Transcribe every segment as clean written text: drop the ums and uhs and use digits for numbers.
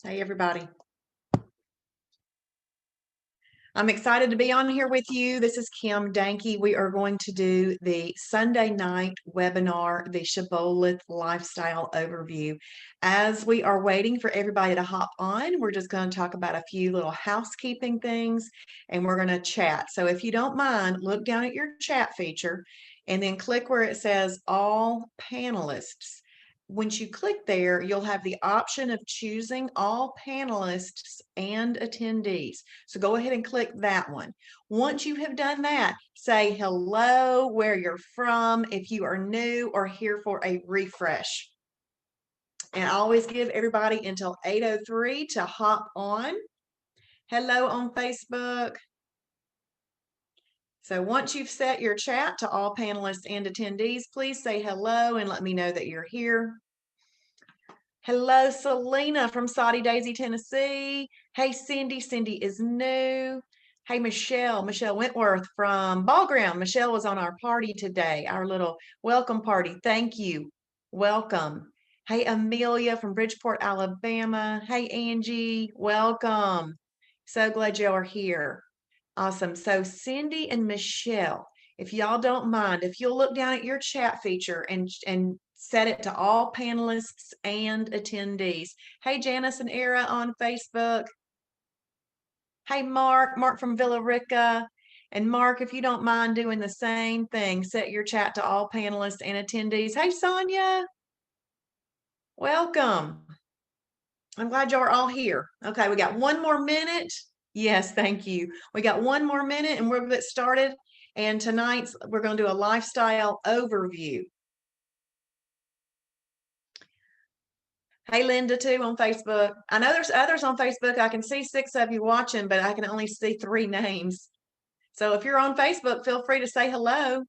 Hey, everybody. I'm excited to be on here with you. This is Kim Danke. We are going to do the Sunday night webinar, the Shibboleth Lifestyle Overview. As we are waiting for everybody to hop on, we're just going to talk about a few little housekeeping things and we're going to chat. So if you don't mind, look down at your chat feature and then click where it says all panelists. Once you click there, you'll have the option of choosing all panelists and attendees. So go ahead and click that one. Once you have done that, say hello, where you're from, if you are new or here for a refresh. And I always give everybody until 8:03 to hop on. Hello on Facebook. So once you've set your chat to all panelists and attendees, please say hello and let me know that you're here. Hello, Selena from Soddy Daisy, Tennessee. Hey, Cindy. Cindy is new. Hey, Michelle Wentworth from Ball Ground. Michelle was on our party today, our little welcome party. Thank you. Welcome. Hey, Amelia from Bridgeport, Alabama. Hey, Angie. Welcome. So glad you are here. Awesome. So Cindy and Michelle, if y'all don't mind, if you'll look down at your chat feature and set it to all panelists and attendees. Hey, Janice and Era on Facebook. Hey, Mark from Villa Rica. And Mark, if you don't mind doing the same thing, set your chat to all panelists and attendees. Hey, Sonia. Welcome. I'm glad y'all are all here. Okay, we got one more minute. Yes, thank you. We got one more minute and we'll get started. And tonight we're going to do a lifestyle overview. Hey, Linda, too, on Facebook. I know there's others on Facebook. I can see 6 of you watching, but I can only see 3 names. So if you're on Facebook, feel free to say hello.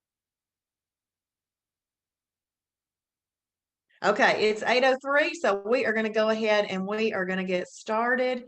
Okay, it's 8:03, so we are going to go ahead and we are going to get started.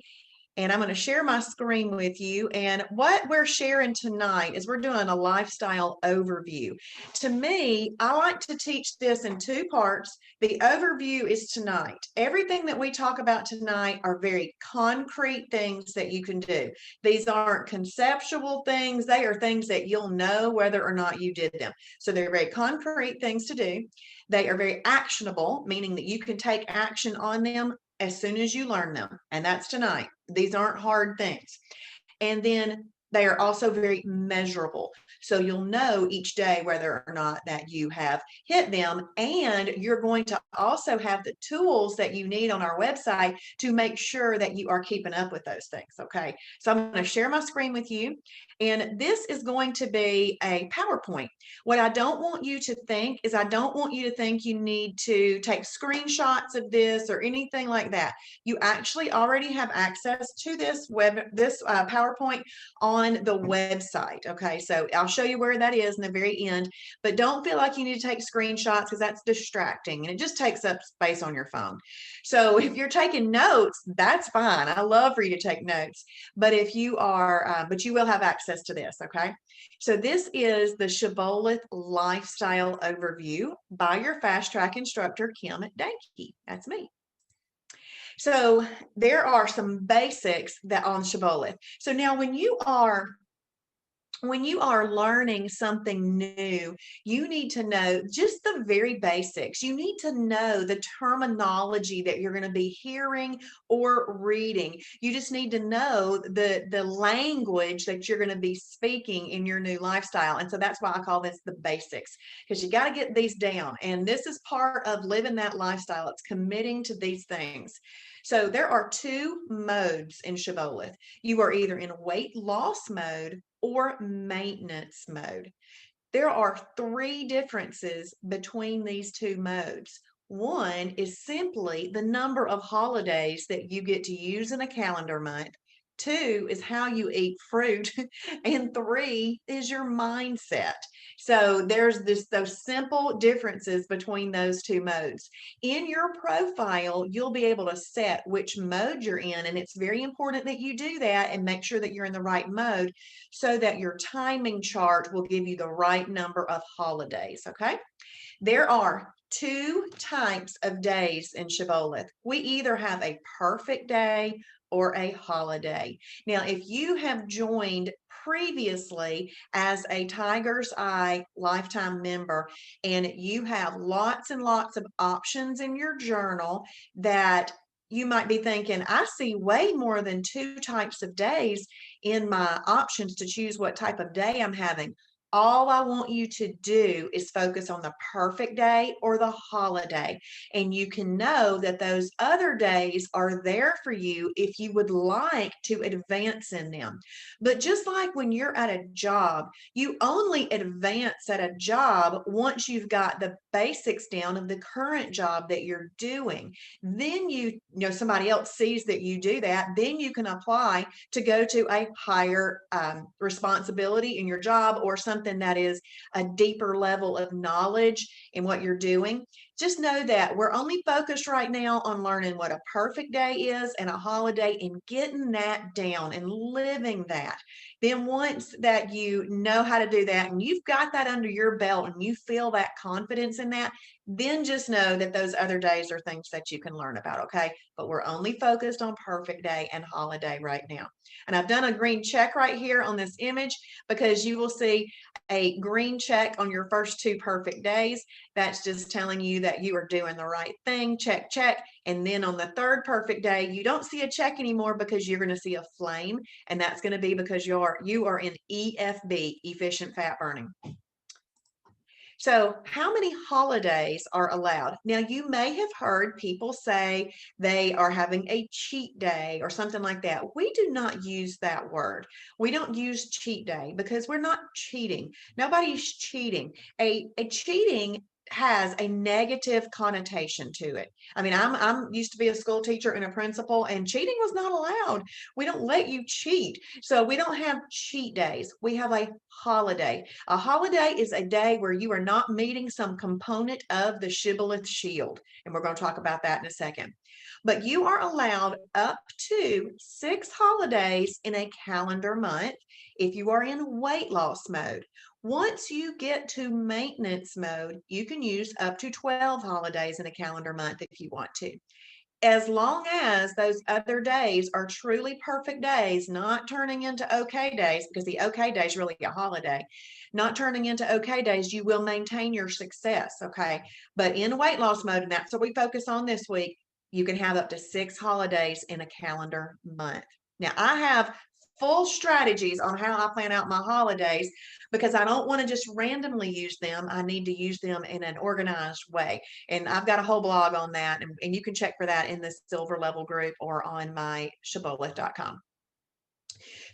And I'm going to share my screen with you. And what we're sharing tonight is we're doing a lifestyle overview. To me, I like to teach this in 2 parts. The overview is tonight. Everything that we talk about tonight are very concrete things that you can do. These aren't conceptual things. They are things that you'll know whether or not you did them. So they're very concrete things to do. They are very actionable, meaning that you can take action on them as soon as you learn them. And that's tonight. These aren't hard things. And then they are also very measurable. So you'll know each day whether or not that you have hit them. And you're going to also have the tools that you need on our website to make sure that you are keeping up with those things. Okay. So I'm going to share my screen with you. And this is going to be a PowerPoint. What I don't want you to think is I don't want you to think you need to take screenshots of this or anything like that. You actually already have access to this PowerPoint on the website. Okay, so I'll show you where that is in the very end, but don't feel like you need to take screenshots because that's distracting and it just takes up space on your phone. So if you're taking notes, that's fine. I love for you to take notes, but if you are, but you will have access to this. Okay, so this is the Shibboleth Lifestyle Overview by your fast track instructor, Kim Danke. That's me. So there are some basics that on Shibboleth. So now when you are learning something new, you need to know just the very basics. You need to know the terminology that you're going to be hearing or reading. You just need to know the language that you're going to be speaking in your new lifestyle. And so that's why I call this the basics, because you got to get these down. And this is part of living that lifestyle. It's committing to these things. So there are 2 modes in Shibboleth. You are either in weight loss mode or maintenance mode. There are 3 differences between these 2 modes. One is simply the number of holidays that you get to use in a calendar month. 2 is how you eat fruit. And 3 is your mindset. So there's those simple differences between those 2 modes. In your profile, you'll be able to set which mode you're in. And it's very important that you do that and make sure that you're in the right mode so that your timing chart will give you the right number of holidays. Okay. There are two types of days in Shibboleth. We either have a perfect day or a holiday. Now, if you have joined previously as a Tiger's Eye lifetime member and you have lots and lots of options in your journal that you might be thinking, I see way more than two types of days in my options to choose what type of day I'm having. All I want you to do is focus on the perfect day or the holiday. And you can know that those other days are there for you if you would like to advance in them. But just like when you're at a job, you only advance at a job once you've got the basics down of the current job that you're doing. Then somebody else sees that you do that, then you can apply to go to a higher responsibility in your job or something that is a deeper level of knowledge in what you're doing. Just know that we're only focused right now on learning what a perfect day is and a holiday and getting that down and living that. Then once that you know how to do that and you've got that under your belt and you feel that confidence in that, then just know that those other days are things that you can learn about, okay? But we're only focused on perfect day and holiday right now. And I've done a green check right here on this image because you will see a green check on your first two perfect days. That's just telling you that you are doing the right thing. Check, check. And then on the third perfect day, you don't see a check anymore because you're going to see a flame. And that's going to be because you are in EFB, efficient fat burning. So how many holidays are allowed? Now, you may have heard people say they are having a cheat day or something like that. We do not use that word. We don't use cheat day because we're not cheating. Nobody's cheating. A cheating has a negative connotation to it. I mean, I'm used to be a school teacher and a principal, and cheating was not allowed. We don't let you cheat. So we don't have cheat days. We have a holiday. A holiday is a day where you are not meeting some component of the Shibboleth shield. And we're going to talk about that in a second. But you are allowed up to 6 holidays in a calendar month if you are in weight loss mode. Once you get to maintenance mode, you can use up to 12 holidays in a calendar month if you want to. As long as those other days are truly perfect days, not turning into okay days, because the okay day is really a holiday, not turning into okay days, you will maintain your success, okay? But in weight loss mode, and that's what we focus on this week, you can have up to 6 holidays in a calendar month. Now, I have full strategies on how I plan out my holidays because I don't want to just randomly use them. I need to use them in an organized way. And I've got a whole blog on that, and you can check for that in the silver level group or on my Shibboleth.com.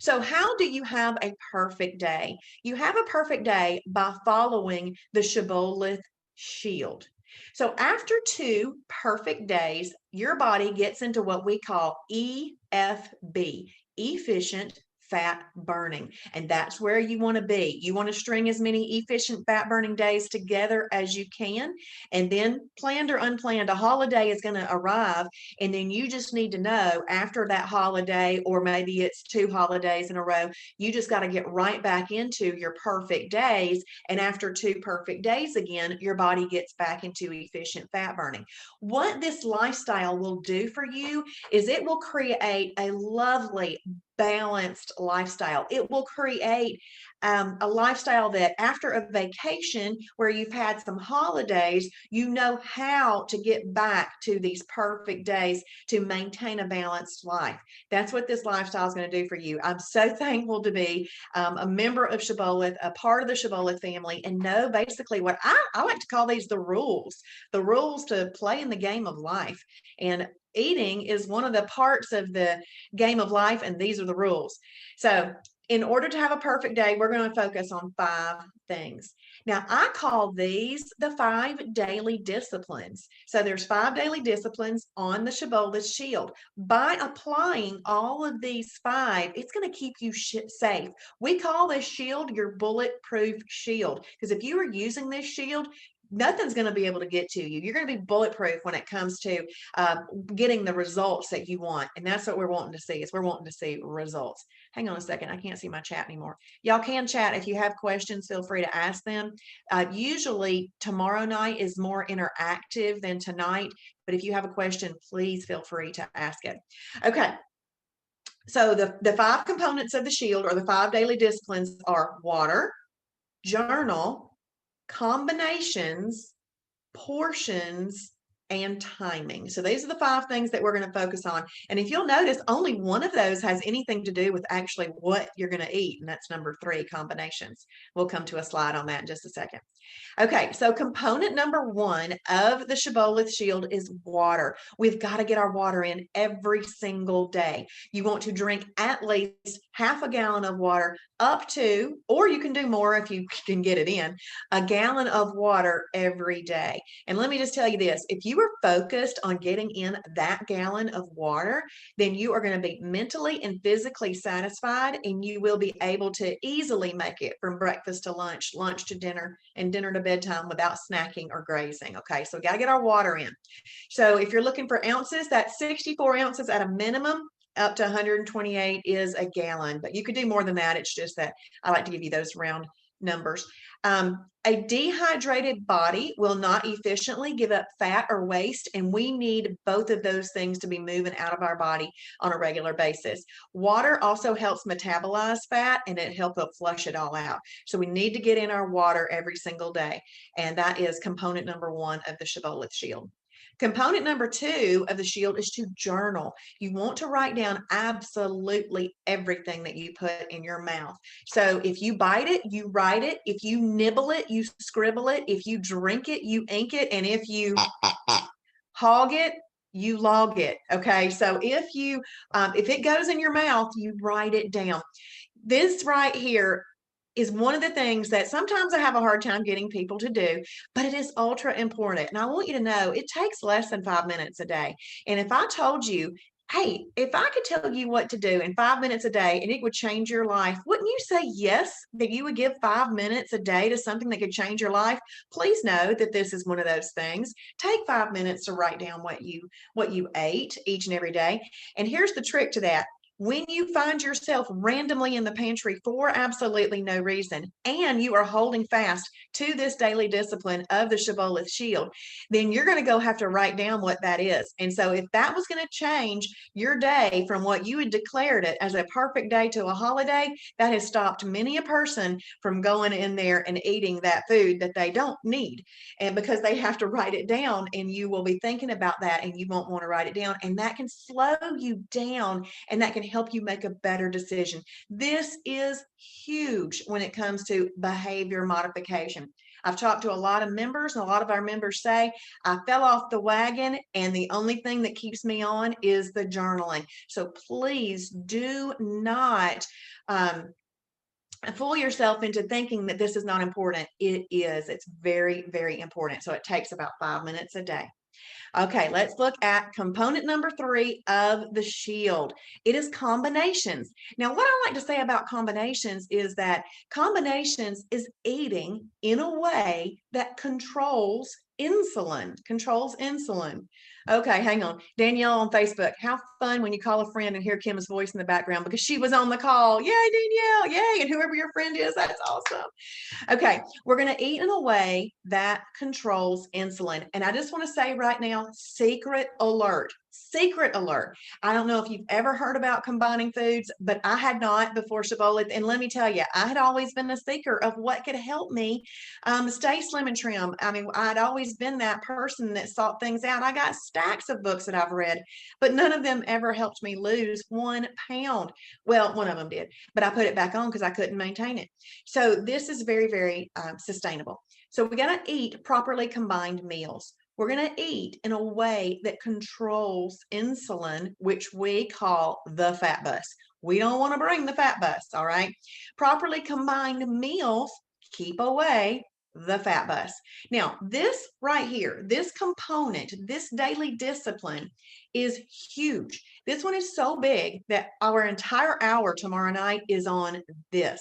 So how do you have a perfect day? You have a perfect day by following the Shibboleth shield. So after 2 perfect days, your body gets into what we call EFB, efficient fat burning. And that's where you want to be. You want to string as many efficient fat burning days together as you can. And then planned or unplanned, a holiday is going to arrive. And then you just need to know after that holiday, or maybe it's 2 holidays in a row, you just got to get right back into your perfect days. And after 2 perfect days again, your body gets back into efficient fat burning. What this lifestyle will do for you is it will create a lovely, balanced lifestyle. It will create a lifestyle that after a vacation where you've had some holidays, you know how to get back to these perfect days to maintain a balanced life. That's what this lifestyle is going to do for you. I'm so thankful to be a member of Shibboleth, a part of the Shibboleth family, and know basically what I like to call these the rules to play in the game of life. And eating is one of the parts of the game of life, and these are the rules. So in order to have a perfect day, we're going to focus on 5 things. Now, I call these the 5 daily disciplines. So there's 5 daily disciplines on the Shibboleth shield. By applying all of these 5, it's going to keep you safe. We call this shield your bulletproof shield, because if you are using this shield, nothing's going to be able to get to you. You're going to be bulletproof when it comes to getting the results that you want. And that's what we're wanting to see, is we're wanting to see results. Hang on a second. I can't see my chat anymore. Y'all can chat. If you have questions, feel free to ask them. Usually tomorrow night is more interactive than tonight. But if you have a question, please feel free to ask it. Okay. So the 5 components of the shield, or the 5 daily disciplines, are water, journal, combinations, portions, and timing. So these are the 5 things that we're going to focus on. And if you'll notice, only one of those has anything to do with actually what you're going to eat. And that's number 3, combinations. We'll come to a slide on that in just a second. Okay, so component number 1 of the Shibboleth shield is water. We've got to get our water in every single day. You want to drink at least half a gallon of water, up to, or you can do more if you can get it in, a gallon of water every day. And let me just tell you this, if you are focused on getting in that gallon of water, then you are going to be mentally and physically satisfied, and you will be able to easily make it from breakfast to lunch, lunch to dinner, and dinner to bedtime without snacking or grazing. Okay, so we got to get our water in. So if you're looking for ounces, that's 64 ounces at a minimum. Up to 128 is a gallon, but you could do more than that. It's just that I like to give you those round numbers. A dehydrated body will not efficiently give up fat or waste, and we need both of those things to be moving out of our body on a regular basis. Water also helps metabolize fat, and it helps flush it all out. So we need to get in our water every single day, and that is component number 1 of the Shibboleth shield. Component number 2 of the shield is to journal. You want to write down absolutely everything that you put in your mouth. So if you bite it, you write it. If you nibble it, you scribble it. If you drink it, you ink it. And if you hog it, you log it. Okay. So if it goes in your mouth, you write it down. This right here is one of the things that sometimes I have a hard time getting people to do, but it is ultra important. And I want you to know it takes less than 5 minutes a day. And if I told you, hey, if I could tell you what to do in 5 minutes a day and it would change your life, wouldn't you say yes, that you would give 5 minutes a day to something that could change your life? Please know that this is one of those things. Take 5 minutes to write down what you ate each and every day. And here's the trick to that. When you find yourself randomly in the pantry for absolutely no reason, and you are holding fast to this daily discipline of the Shibboleth shield, then you're going to go have to write down what that is. And so if that was going to change your day from what you had declared it as a perfect day to a holiday, that has stopped many a person from going in there and eating that food that they don't need. And because they have to write it down, and you will be thinking about that and you won't want to write it down. And that can slow you down, and that can help you make a better decision. This is huge when it comes to behavior modification. I've talked to a lot of members, and a lot of our members say, I fell off the wagon, and the only thing that keeps me on is the journaling. So please do not fool yourself into thinking that this is not important. It is. It's very, very important. So it takes about 5 minutes a day. Okay, let's look at component number 3 of the shield. It is combinations. Now, what I like to say about combinations is that combinations is eating in a way that controls insulin. Okay, hang on. Danielle on Facebook. How fun when you call a friend and hear Kim's voice in the background because she was on the call. Yay, Danielle. Yay. And whoever your friend is, that's awesome. Okay, we're going to eat in a way that controls insulin. And I just want to say right now, secret alert. Secret alert. I don't know if you've ever heard about combining foods, but I had not before Shibboleth. And let me tell you, I had always been a seeker of what could help me stay slim and trim. I mean, I'd always been that person that sought things out. I got stacks of books that I've read, but none of them ever helped me lose 1 pound. Well, one of them did, but I put it back on because I couldn't maintain it. So this is very, very sustainable. So we got to eat properly combined meals. We're going to eat in a way that controls insulin, which we call the fat bus. We don't want to bring the fat bus, all right? Properly combined meals keep away the fat bus. Now, this right here, this component, this daily discipline is huge. This one is so big that our entire hour tomorrow night is on this,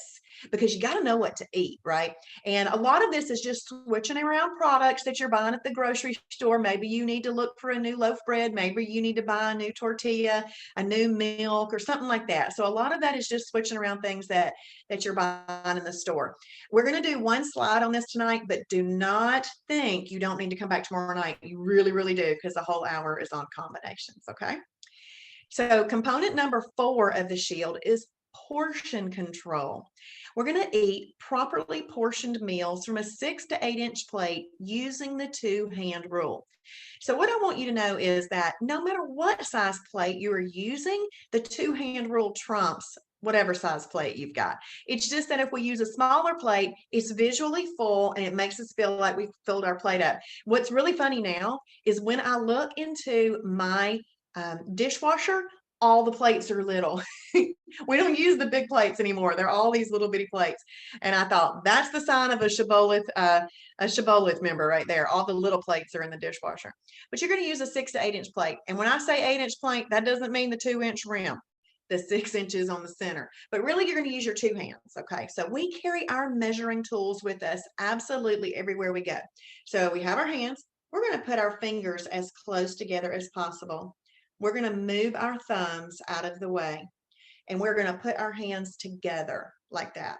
because you got to know what to eat, right? And a lot of this is just switching around products that you're buying at the grocery store. Maybe you need to look for a new loaf bread. Maybe you need to buy a new tortilla, a new milk, or something like that. So a lot of that is just switching around things that you're buying in the store. We're going to do one slide on this tonight, but do not think you don't need to come back tomorrow night. You really, really do, because the whole hour is on combinations, okay? So component number 4 of the shield is portion control. We're going to eat properly portioned meals from a 6 to 8 inch plate using the 2-hand rule. So what I want you to know is that no matter what size plate you are using, the 2-hand rule trumps whatever size plate you've got. It's just that if we use a smaller plate, it's visually full and it makes us feel like we've filled our plate up. What's really funny now is when I look into my dishwasher, all the plates are little. We don't use the big plates anymore. They're all these little bitty plates. And I thought that's the sign of a Shibboleth member right there. All the little plates are in the dishwasher. But you're going to use a 6 to 8 inch plate. And when I say 8 inch plate, that doesn't mean the 2-inch rim, the 6 inches on the center. But really, you're going to use your 2 hands. Okay. So we carry our measuring tools with us absolutely everywhere we go. So we have our hands. We're going to put our fingers as close together as possible. We're going to move our thumbs out of the way, and we're going to put our hands together like that.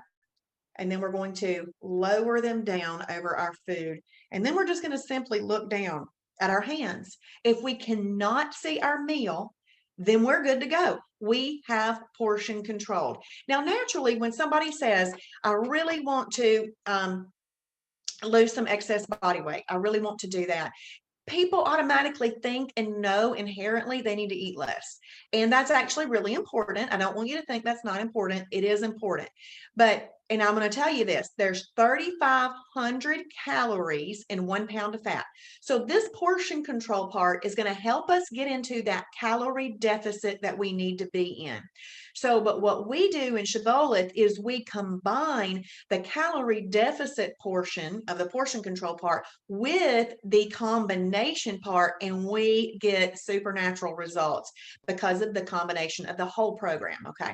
And then we're going to lower them down over our food. And then we're just going to simply look down at our hands. If we cannot see our meal, then we're good to go. We have portion controlled. Now, naturally, when somebody says, I really want to lose some excess body weight, I really want to do that, people automatically think and know inherently they need to eat less. And that's actually really important. I don't want you to think that's not important. It is important. And I'm going to tell you this, there's 3,500 calories in 1 pound of fat. So this portion control part is going to help us get into that calorie deficit that we need to be in. So, but what we do in Shibboleth is we combine the calorie deficit portion of the portion control part with the combination part, and we get supernatural results because of the combination of the whole program. Okay.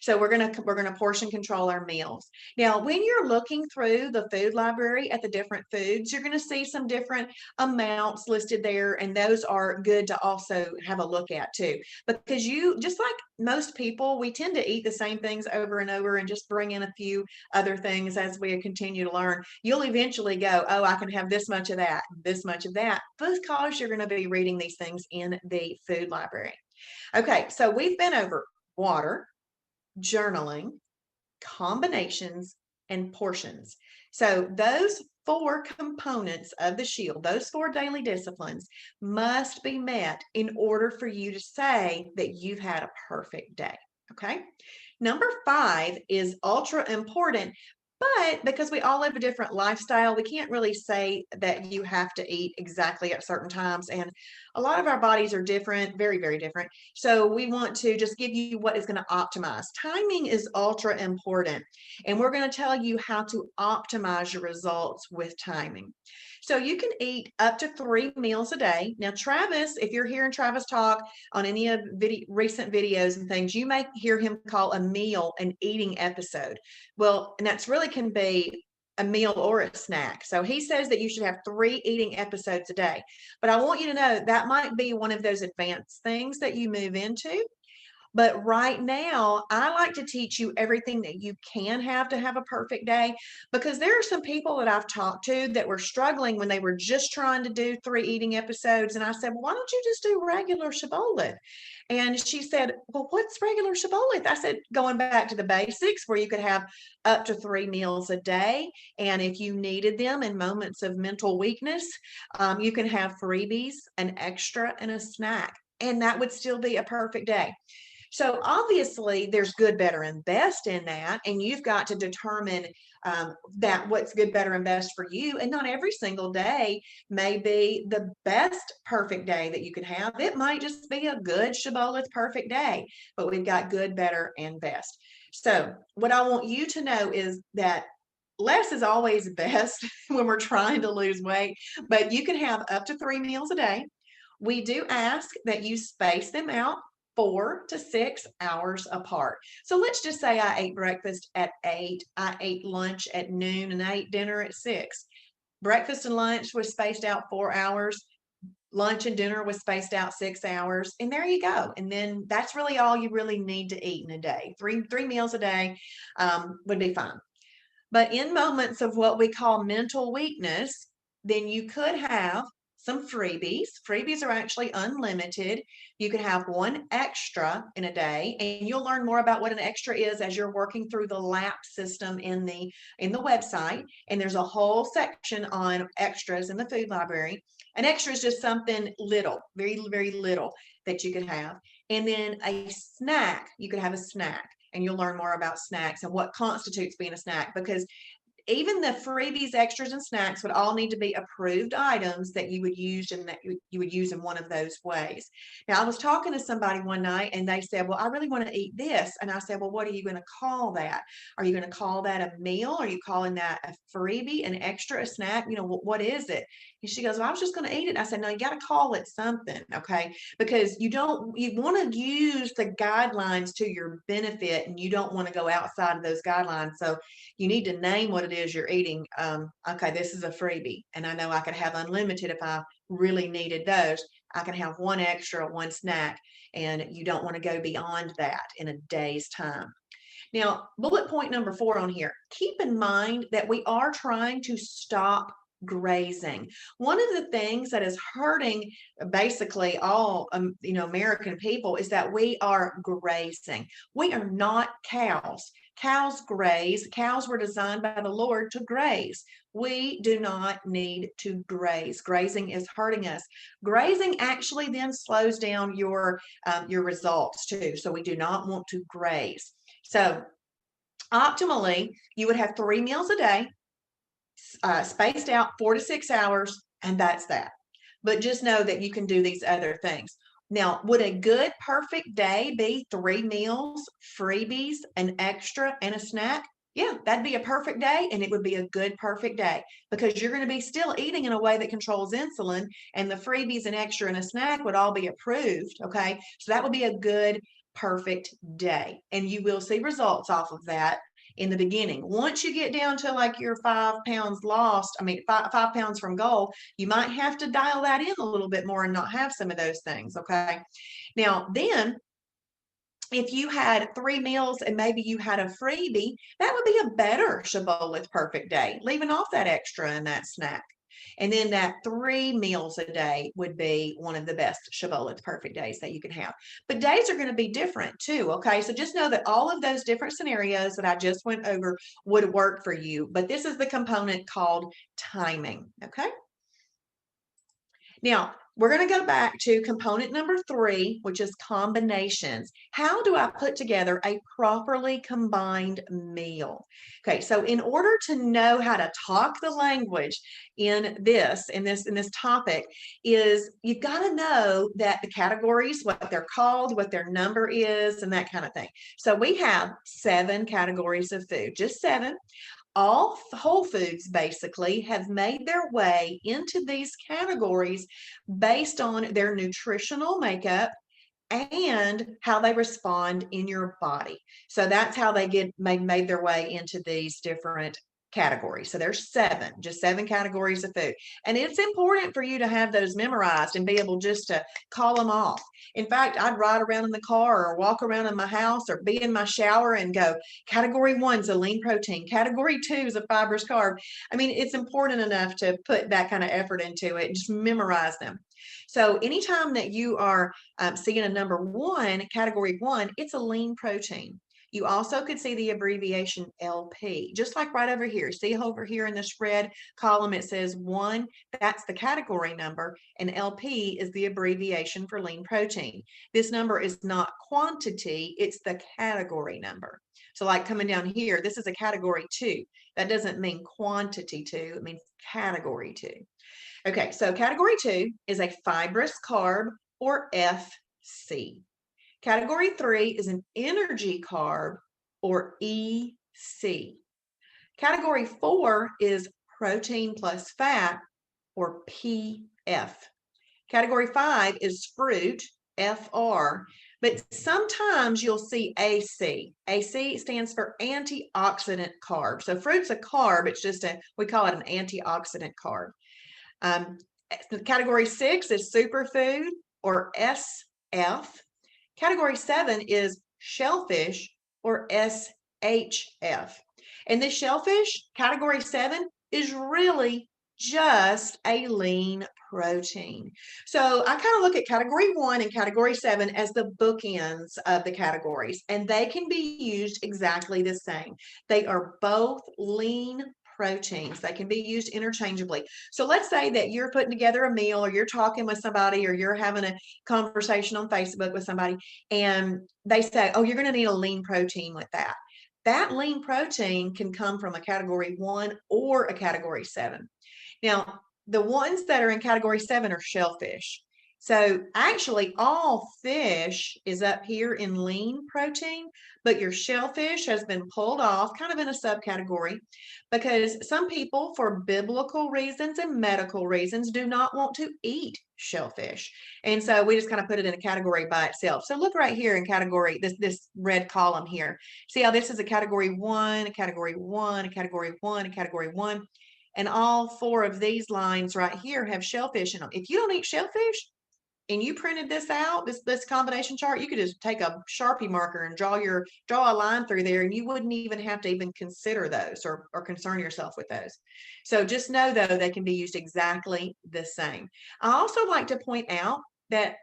So we're gonna portion control our meals. Now, when you're looking through the food library at the different foods, you're gonna see some different amounts listed there, and those are good to also have a look at too. Because you, just like most people, we tend to eat the same things over and over and just bring in a few other things as we continue to learn. You'll eventually go, oh, I can have this much of that, because you're gonna be reading these things in the food library. Okay, so we've been over water, journaling, combinations, and portions. So those 4 components of the shield, those 4 daily disciplines, must be met in order for you to say that you've had a perfect day. Okay. Number 5 is ultra important, but because we all live a different lifestyle, we can't really say that you have to eat exactly at certain times. And a lot of our bodies are different, very, very different. So we want to just give you what is going to optimize. Timing is ultra important. And we're going to tell you how to optimize your results with timing. So you can eat up to 3 meals a day. Now, Travis, if you're hearing Travis talk on any of recent videos and things, you may hear him call a meal an eating episode. Well, and that's really can be a meal or a snack. So he says that you should have 3 eating episodes a day. But I want you to know that might be one of those advanced things that you move into. But right now, I like to teach you everything that you can have to have a perfect day, because there are some people that I've talked to that were struggling when they were just trying to do 3 eating episodes. And I said, well, why don't you just do regular Shibboleth? And she said, well, what's regular Shibboleth? I said, going back to the basics where you could have up to 3 meals a day. And if you needed them in moments of mental weakness, you can have freebies, an extra, and a snack. And that would still be a perfect day. So obviously there's good, better, and best in that. And you've got to determine that what's good, better, and best for you. And not every single day may be the best perfect day that you could have. It might just be a good Shibboleth perfect day, but we've got good, better, and best. So what I want you to know is that less is always best when we're trying to lose weight, but you can have up to 3 meals a day. we do ask that you space them out 4 to 6 hours apart. So let's just say I ate breakfast at 8, I ate lunch at noon, and I ate dinner at 6. Breakfast and lunch was spaced out 4 hours. Lunch and dinner was spaced out 6 hours, and there you go. And then that's really all you really need to eat in a day. Three meals a day would be fine. But in moments of what we call mental weakness, then you could have some freebies. Freebies are actually unlimited. You could have one extra in a day, and you'll learn more about what an extra is as you're working through the LAP system in the website. And there's a whole section on extras in the food library. An extra is just something little, very, very little that you could have. And then a snack, you could have a snack, and you'll learn more about snacks and what constitutes being a snack, because even the freebies, extras, and snacks would all need to be approved items that you would use and that you would use in one of those ways. Now, I was talking to somebody one night and they said, well, I really want to eat this. And I said, well, what are you going to call that? Are you going to call that a meal? Are you calling that a freebie, an extra, a snack? What is it? And she goes, well, I was just going to eat it. I said, no, you got to call it something. Okay. Because you want to use the guidelines to your benefit, and you don't want to go outside of those guidelines. So you need to name what it is you're eating. Okay, this is a freebie, and I know I could have unlimited if I really needed those. I can have one extra, one snack, and you don't want to go beyond that in a day's time. Now, bullet point number 4 on here, keep in mind that we are trying to stop grazing. One of the things that is hurting basically all American people is that we are grazing. We are not cows. Cows graze. Cows were designed by the Lord to graze. We do not need to graze. Grazing is hurting us. Grazing actually then slows down your results too. So we do not want to graze. So optimally, you would have 3 meals a day, spaced out 4 to 6 hours, and that's that. But just know that you can do these other things. Now, would a good, perfect day be 3 meals, freebies, an extra, and a snack? Yeah, that'd be a perfect day, and it would be a good, perfect day, because you're going to be still eating in a way that controls insulin, and the freebies, and extra, and a snack would all be approved. Okay, so that would be a good, perfect day, and you will see results off of that in the beginning. Once you get down to like your 5 pounds lost, five pounds from goal, you might have to dial that in a little bit more and not have some of those things. Okay. Now, then if you had 3 meals and maybe you had a freebie, that would be a better Shibboleth perfect day, leaving off that extra and that snack. And then that 3 meals a day would be one of the best Shibboleth perfect days that you can have. But days are going to be different too. Okay. So just know that all of those different scenarios that I just went over would work for you. But this is the component called timing. Okay. Now, we're going to go back to component number 3, which is combinations. How do I put together a properly combined meal? Okay, so in order to know how to talk the language in this topic, is you've got to know that the categories, what they're called, what their number is, and that kind of thing. So we have 7 categories of food, just 7. All whole foods basically have made their way into these categories based on their nutritional makeup and how they respond in your body. So that's how they made their way into these different categories. So there's 7, just 7 categories of food. And it's important for you to have those memorized and be able just to call them off. In fact, I'd ride around in the car or walk around in my house or be in my shower and go, category 1 is a lean protein. Category 2 is a fibrous carb. I mean, it's important enough to put that kind of effort into it and just memorize them. So anytime that you are seeing a number 1, category 1, it's a lean protein. You also could see the abbreviation LP, just like right over here. See over here in the spread column, it says 1, that's the category number, and LP is the abbreviation for lean protein. This number is not quantity, it's the category number. So like coming down here, this is a category 2. That doesn't mean quantity 2, it means category 2. Okay, so category 2 is a fibrous carb, or FC. Category 3 is an energy carb, or EC. Category 4 is protein plus fat, or PF. Category 5 is fruit, FR, but sometimes you'll see AC. AC stands for antioxidant carb. So fruit's a carb, it's just we call it an antioxidant carb. Category 6 is superfood, or SF. Category 7 is shellfish, or SHF. And this shellfish, category 7, is really just a lean protein. So I kind of look at category 1 and category 7 as the bookends of the categories, and they can be used exactly the same. They are both lean proteins. They can be used interchangeably. So let's say that you're putting together a meal, or you're talking with somebody, or you're having a conversation on Facebook with somebody, and they say, oh, you're going to need a lean protein with that. That lean protein can come from a category 1 or a category 7. Now, the ones that are in category 7 are shellfish. So actually all fish is up here in lean protein, but your shellfish has been pulled off kind of in a subcategory because some people, for biblical reasons and medical reasons, do not want to eat shellfish. And so we just kind of put it in a category by itself. So look right here in category, this red column here. See how this is a category 1, a category 1, a category 1, a category 1. And all 4 of these lines right here have shellfish in them. If you don't eat shellfish and you printed this out, this combination chart, you could just take a Sharpie marker and draw a line through there, and you wouldn't even have to even consider those or concern yourself with those. So just know, though, they can be used exactly the same. I also like to point out that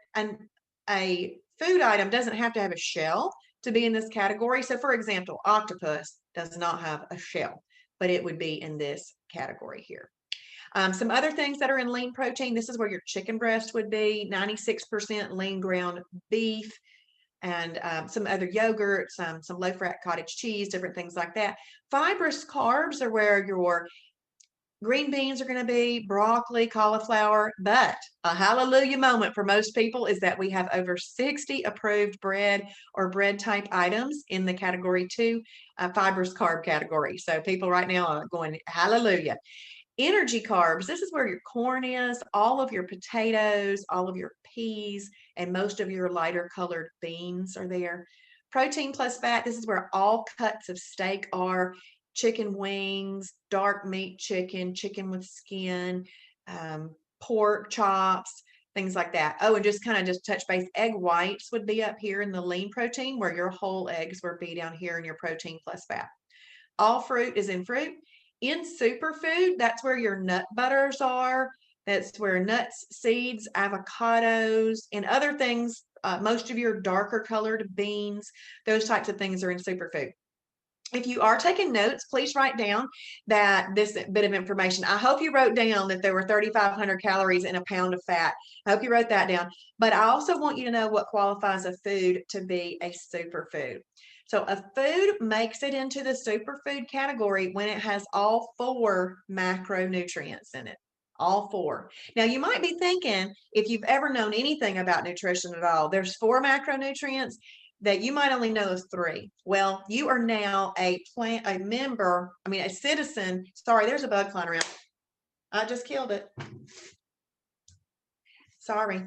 a food item doesn't have to have a shell to be in this category. So for example, octopus does not have a shell, but it would be in this category here. Some other things that are in lean protein, this is where your chicken breast would be, 96% lean ground beef, and some other yogurts, some low-fat cottage cheese, different things like that. Fibrous carbs are where your green beans are going to be, broccoli, cauliflower, but a hallelujah moment for most people is that we have over 60 approved bread or bread type items in the category 2, fibrous carb category. So people right now are going, hallelujah. Energy carbs, this is where your corn is, all of your potatoes, all of your peas, and most of your lighter colored beans are there. Protein plus fat, this is where all cuts of steak are. Chicken wings, dark meat chicken, chicken with skin, pork chops, things like that. Oh, and just touch base, egg whites would be up here in the lean protein, where your whole eggs would be down here in your protein plus fat. All fruit is in fruit. In superfood, that's where your nut butters are. That's where nuts, seeds, avocados, and other things, most of your darker colored beans, those types of things are in superfood. If you are taking notes, please write down this bit of information. I hope you wrote down that there were 3,500 calories in a pound of fat. I hope you wrote that down. But I also want you to know what qualifies a food to be a superfood. So a food makes it into the superfood category when it has all 4 macronutrients in it. All 4. Now, you might be thinking, if you've ever known anything about nutrition at all, there's 4 macronutrients that you might only know of 3. Well, you are now a citizen. Sorry, there's a bug flying around. I just killed it. Sorry.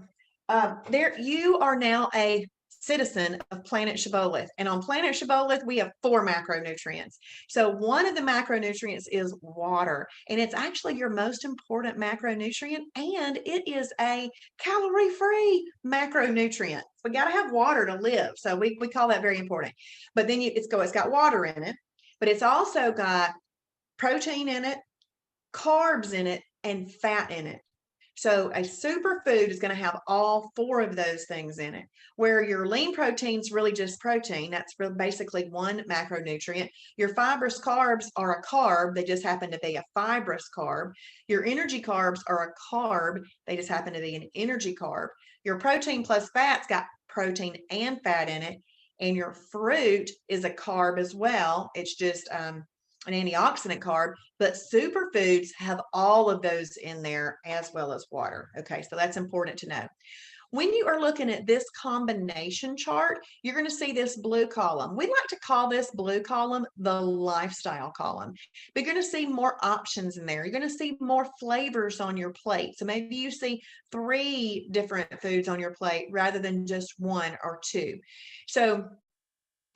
You are now a citizen of planet Shibboleth. And on planet Shibboleth, we have 4 macronutrients. So one of the macronutrients is water, and it's actually your most important macronutrient, and it is a calorie-free macronutrient. We got to have water to live. So we call that very important. But then it's got water in it, but it's also got protein in it, carbs in it, and fat in it. So a superfood is going to have all 4 of those things in it, where your lean protein is really just protein. That's really basically one macronutrient. Your fibrous carbs are a carb. They just happen to be a fibrous carb. Your energy carbs are a carb. They just happen to be an energy carb. Your protein plus fat's got protein and fat in it. And your fruit is a carb as well. It's just an antioxidant carb, but superfoods have all of those in there as well as water. Okay, so that's important to know. When you are looking at this combination chart, you're going to see this blue column. We like to call this blue column the lifestyle column. But you're going to see more options in there. You're going to see more flavors on your plate. So maybe you see 3 different foods on your plate rather than just 1 or 2. So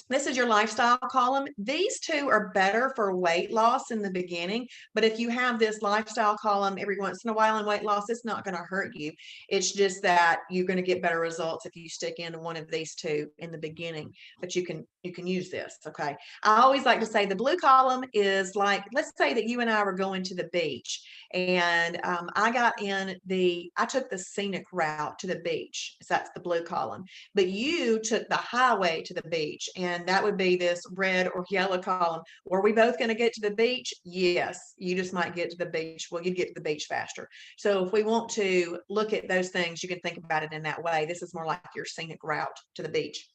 this is your lifestyle column. These 2 are better for weight loss in the beginning, but if you have this lifestyle column every once in a while in weight loss, it's not going to hurt you. It's just that you're going to get better results if you stick into one of these 2 in the beginning, but you can use this, okay? I always like to say the blue column is like, let's say that you and I were going to the beach, and I took the scenic route to the beach. So that's the blue column, but you took the highway to the beach, and that would be this red or yellow column. Were we both going to get to the beach? Yes, you just might get to the beach. Well, you'd get to the beach faster. So if we want to look at those things, you can think about it in that way. This is more like your scenic route to the beach.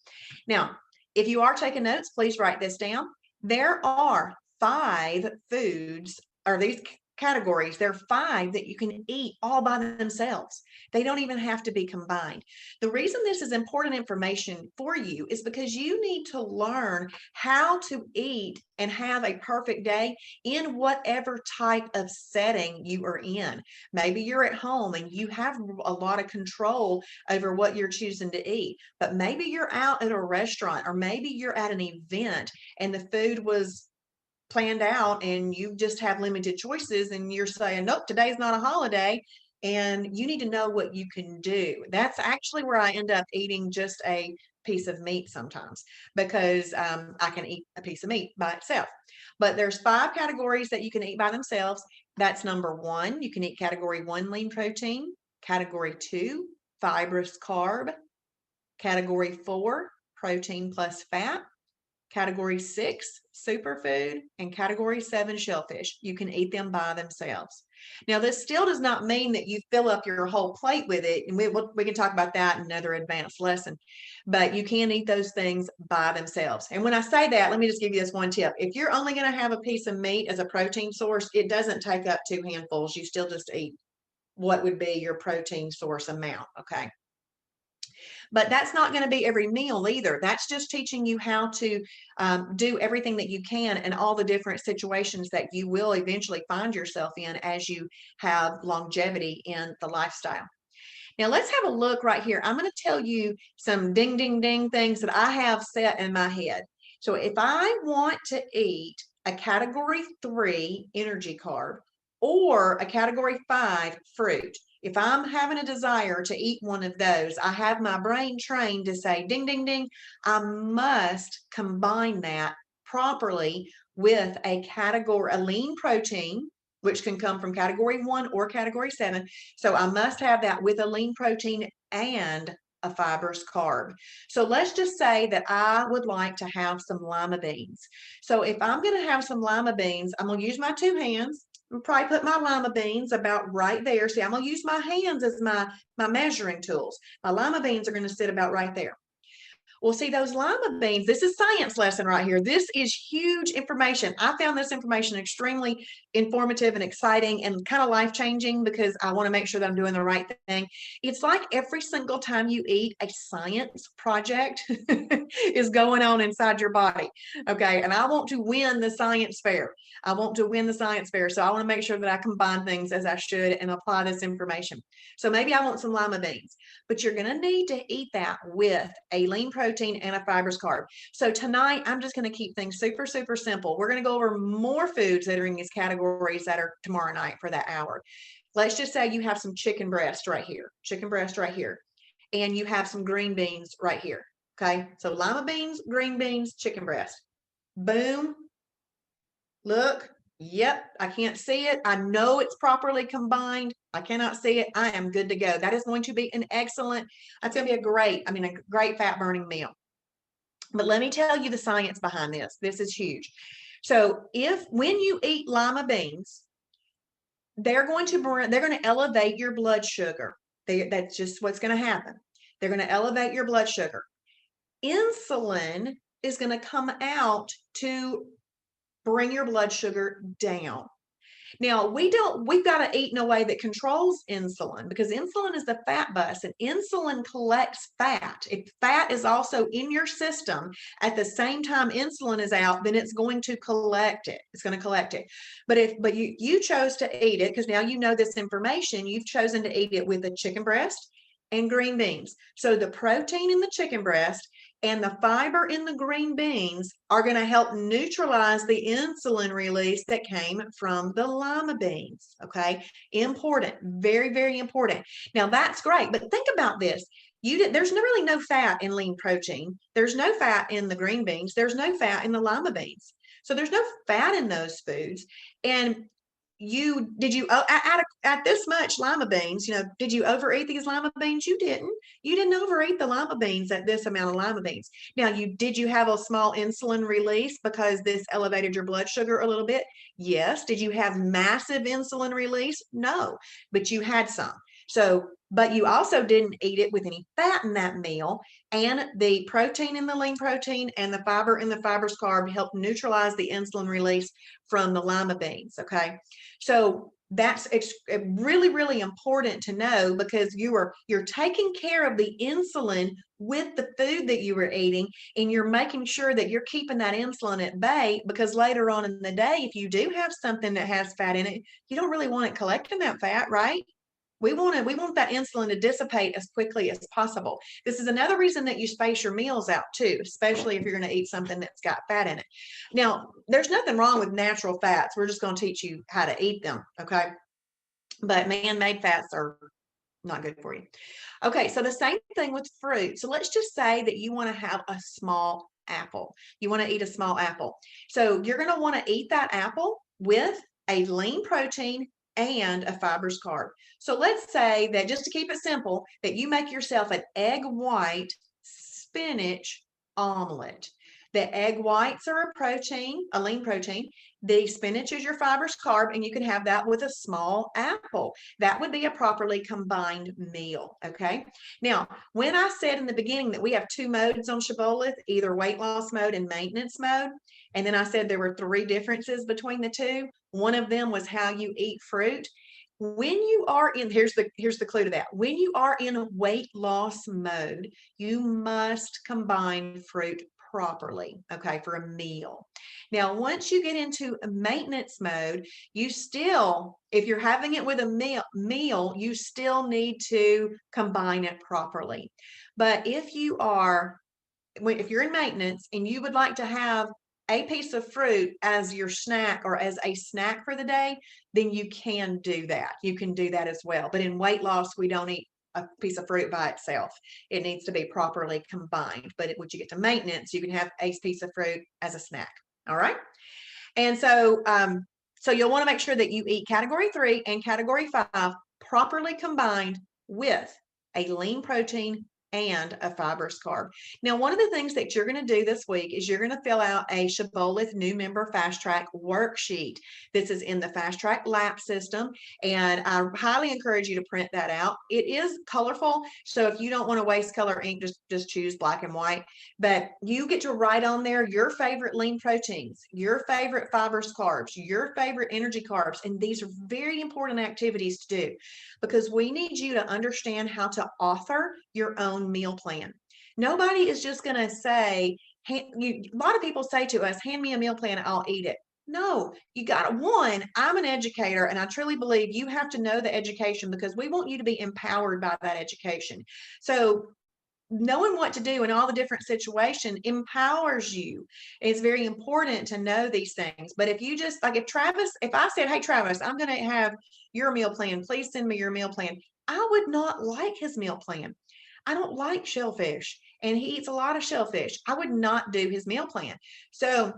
Now, if you are taking notes, please write this down. There are 5 foods, or these categories. There are 5 that you can eat all by themselves. They don't even have to be combined. The reason this is important information for you is because you need to learn how to eat and have a perfect day in whatever type of setting you are in. Maybe you're at home and you have a lot of control over what you're choosing to eat, but maybe you're out at a restaurant, or maybe you're at an event and the food was planned out and you just have limited choices, and you're saying, nope, today's not a holiday. And you need to know what you can do. That's actually where I end up eating just a piece of meat sometimes, because I can eat a piece of meat by itself. But there's 5 categories that you can eat by themselves. That's number 1, you can eat category 1, lean protein; category 2, fibrous carb; category 4, protein plus fat; category 6, superfood; and category 7, shellfish. You can eat them by themselves. Now, this still does not mean that you fill up your whole plate with it, and we can talk about that in another advanced lesson, but you can eat those things by themselves. And when I say that, let me just give you this one tip. If you're only going to have a piece of meat as a protein source, it doesn't take up 2 handfuls. You still just eat what would be your protein source amount, okay? But that's not going to be every meal either. That's just teaching you how to do everything that you can in all the different situations that you will eventually find yourself in as you have longevity in the lifestyle. Now let's have a look right here. I'm going to tell you some ding, ding, ding things that I have set in my head. So if I want to eat a category 3 energy carb or a category 5 fruit, if I'm having a desire to eat one of those, I have my brain trained to say, ding, ding, ding, I must combine that properly with a lean protein, which can come from category 1 or category 7. So I must have that with a lean protein and a fibrous carb. So let's just say that I would like to have some lima beans. So if I'm going to have some lima beans, I'm going to use my 2 hands. I'll probably put my lima beans about right there. See, I'm going to use my hands as my measuring tools. My lima beans are going to sit about right there. Well, see, those lima beans, this is science lesson right here. This is huge information. I found this information extremely informative and exciting and kind of life-changing, because I want to make sure that I'm doing the right thing. It's like every single time you eat, a science project is going on inside your body. Okay. And I want to win the science fair. I want to win the science fair. So I want to make sure that I combine things as I should and apply this information. So maybe I want some lima beans, but you're going to need to eat that with a lean protein and a fibrous carb. So tonight, I'm just going to keep things super, super simple. We're going to go over more foods that are in these categories that are tomorrow night for that hour. Let's just say you have some chicken breast right here, and you have some green beans right here. Okay. So lima beans, green beans, chicken breast. Boom. Look. Yep, I can't see it. I know it's properly combined. I cannot see it. I am good to go. That is going to be that's going to be a great fat burning meal. But let me tell you the science behind this. This is huge. So when you eat lima beans, they're going to elevate your blood sugar. That's just what's going to happen. They're going to elevate your blood sugar. Insulin is going to come out to bring your blood sugar down. Now, we've got to eat in a way that controls insulin, because insulin is the fat bus, and insulin collects fat. If fat is also in your system at the same time insulin is out, then it's going to collect it. It's going to collect it. But you chose to eat it, because now you know this information. You've chosen to eat it with a chicken breast and green beans. So the protein in the chicken breast and the fiber in the green beans are going to help neutralize the insulin release that came from the lima beans. Okay, important, very, very important. Now that's great, but think about this. There's really no fat in lean protein. There's no fat in the green beans. There's no fat in the lima beans. So there's no fat in those foods. And at this much lima beans, did you overeat these lima beans? You didn't overeat the lima beans at this amount of lima beans. Now, did you have a small insulin release because this elevated your blood sugar a little bit? Yes. Did you have massive insulin release? No, but you had some. But you also didn't eat it with any fat in that meal, and the protein in the lean protein and the fiber in the fibrous carb help neutralize the insulin release from the lima beans. Okay, so that's really, really important to know, because you're taking care of the insulin with the food that you were eating, and you're making sure that you're keeping that insulin at bay, because later on in the day, if you do have something that has fat in it, you don't really want it collecting that fat, right? We want that insulin to dissipate as quickly as possible. This is another reason that you space your meals out too, especially if you're going to eat something that's got fat in it. Now, there's nothing wrong with natural fats. We're just going to teach you how to eat them, okay? But man-made fats are not good for you. Okay, so the same thing with fruit. So let's just say that you want to have a small apple. You want to eat a small apple. So you're going to want to eat that apple with a lean protein and a fibrous carb. So let's say that, just to keep it simple, that you make yourself an egg white spinach omelet. The egg whites are a protein, a lean protein. The spinach is your fibrous carb, and you can have that with a small apple. That would be a properly combined meal, okay? Now, when I said in the beginning that we have two modes on Shibboleth, either weight loss mode and maintenance mode, and then I said there were 3 differences between the two. One of them was how you eat fruit. When you are in, here's the clue to that. When you are in weight loss mode, you must combine fruit properly, okay, for a meal. Now, once you get into a maintenance mode, you still, if you're having it with a meal, you still need to combine it properly. But if you're in maintenance and you would like to have a piece of fruit as your snack or as a snack for the day, then you can do that. You can do that as well. But in weight loss, we don't eat a piece of fruit by itself. It needs to be properly combined. But once you get to maintenance, you can have a piece of fruit as a snack. All right. And so you'll want to make sure that you eat category 3 and category 5 properly combined with a lean protein and a fibrous carb. Now, one of the things that you're going to do this week is you're going to fill out a Shibboleth new member fast track worksheet. This is in the fast track lap system, and I highly encourage you to print that out. It is colorful, so if you don't want to waste color ink, just choose black and white. But you get to write on there your favorite lean proteins, your favorite fibrous carbs, your favorite energy carbs, and these are very important activities to do, because we need you to understand how to author your own meal plan. Nobody is just going to say, a lot of people say to us, hand me a meal plan, I'll eat it. No, you got one, I'm an educator, and I truly believe you have to know the education, because we want you to be empowered by that education. So knowing what to do in all the different situations empowers you. It's very important to know these things. But if you just, like, if I said, hey, Travis, I'm going to have your meal plan, please send me your meal plan, I would not like his meal plan. I don't like shellfish, and he eats a lot of shellfish. I would not do his meal plan. So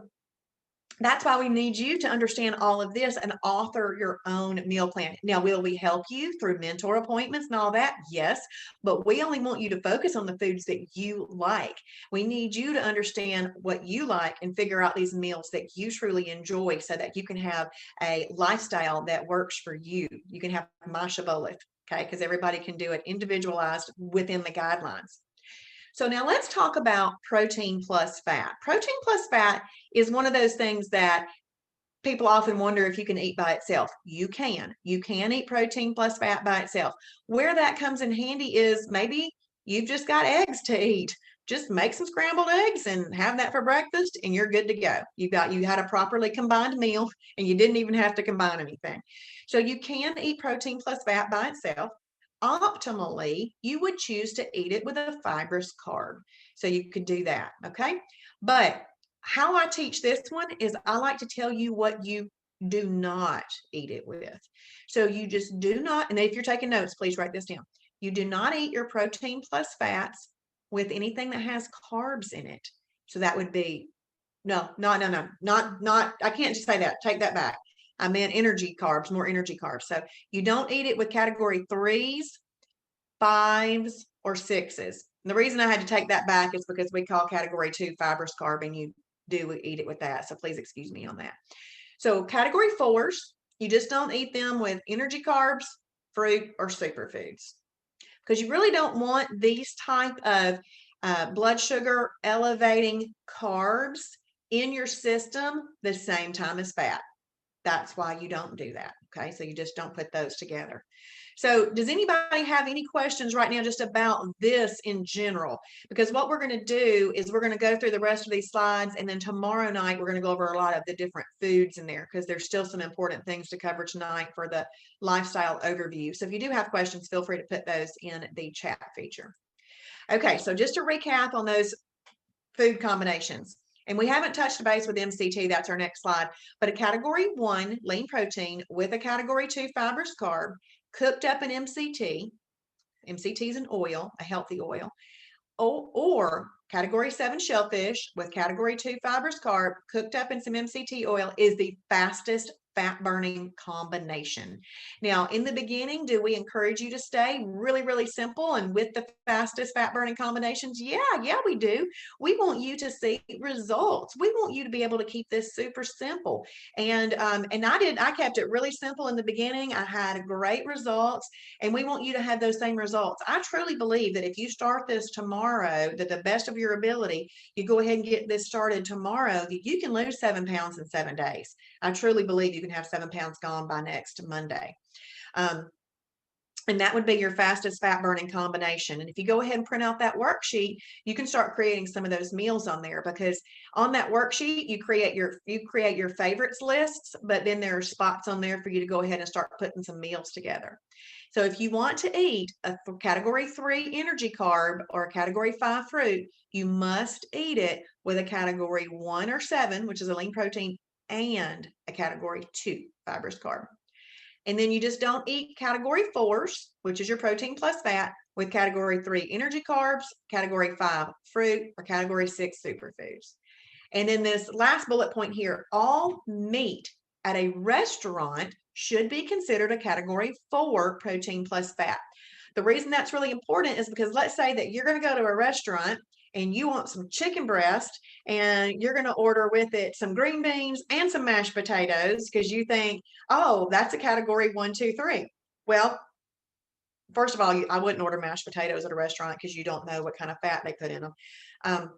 that's why we need you to understand all of this and author your own meal plan. Now, will we help you through mentor appointments and all that? Yes, but we only want you to focus on the foods that you like. We need you to understand what you like and figure out these meals that you truly enjoy, so that you can have a lifestyle that works for you. You can have my Shibboleth, okay? Because everybody can do it individualized within the guidelines. So now let's talk about protein plus fat. Protein plus fat is one of those things that people often wonder if you can eat by itself. You can eat protein plus fat by itself. Where that comes in handy is maybe you've just got eggs to eat. Just make some scrambled eggs and have that for breakfast and you're good to go. You had a properly combined meal and you didn't even have to combine anything. So you can eat protein plus fat by itself. Optimally, you would choose to eat it with a fibrous carb. So you could do that, okay? But how I teach this one is I like to tell you what you do not eat it with. So you just do not, and if you're taking notes, please write this down. You do not eat your protein plus fats with anything that has carbs in it. So that would be, not, I can't just say that. Take that back. I meant energy carbs, more energy carbs. So you don't eat it with category 3s, 5s, or 6s. And the reason I had to take that back is because we call category 2 fibrous carb and you do eat it with that. So please excuse me on that. So category 4s, you just don't eat them with energy carbs, fruit, or superfoods, because you really don't want these type of blood sugar elevating carbs in your system the same time as fat. That's why you don't do that. Okay. So you just don't put those together. So does anybody have any questions right now just about this in general? Because what we're going to do is we're going to go through the rest of these slides, and then tomorrow night we're going to go over a lot of the different foods in there, because there's still some important things to cover tonight for the lifestyle overview. So if you do have questions, feel free to put those in the chat feature. Okay, so just to recap on those food combinations. And we haven't touched base with MCT, that's our next slide, but a category 1 lean protein with a category 2 fibrous carb cooked up in MCT. MCT is an oil, a healthy oil, or category 7 shellfish with category 2 fibrous carb cooked up in some MCT oil is the fastest fat burning combination. Now, in the beginning, do we encourage you to stay really, really simple and with the fastest fat burning combinations? Yeah, we do. We want you to see results. We want you to be able to keep this super simple. And I kept it really simple in the beginning. I had great results, and we want you to have those same results. I truly believe that if you start this tomorrow, that the best of your ability, you go ahead and get this started tomorrow, you can lose 7 pounds in 7 days. I truly believe you can have 7 pounds gone by next Monday. And that would be your fastest fat burning combination. And if you go ahead and print out that worksheet, you can start creating some of those meals on there, because on that worksheet, you create your favorites lists, but then there are spots on there for you to go ahead and start putting some meals together. So if you want to eat a category 3 energy carb or a category 5 fruit, you must eat it with a category 1 or 7, which is a lean protein, and a category 2 fibrous carb. And then you just don't eat category 4s, which is your protein plus fat, with category 3 energy carbs, category 5 fruit, or category 6 superfoods. And then this last bullet point here, all meat at a restaurant should be considered a category 4 protein plus fat. The reason that's really important is because let's say that you're going to go to a restaurant and you want some chicken breast, and you're going to order with it some green beans and some mashed potatoes because you think, oh, that's a category 1, 2, 3. Well, first of all, I wouldn't order mashed potatoes at a restaurant because you don't know what kind of fat they put in them.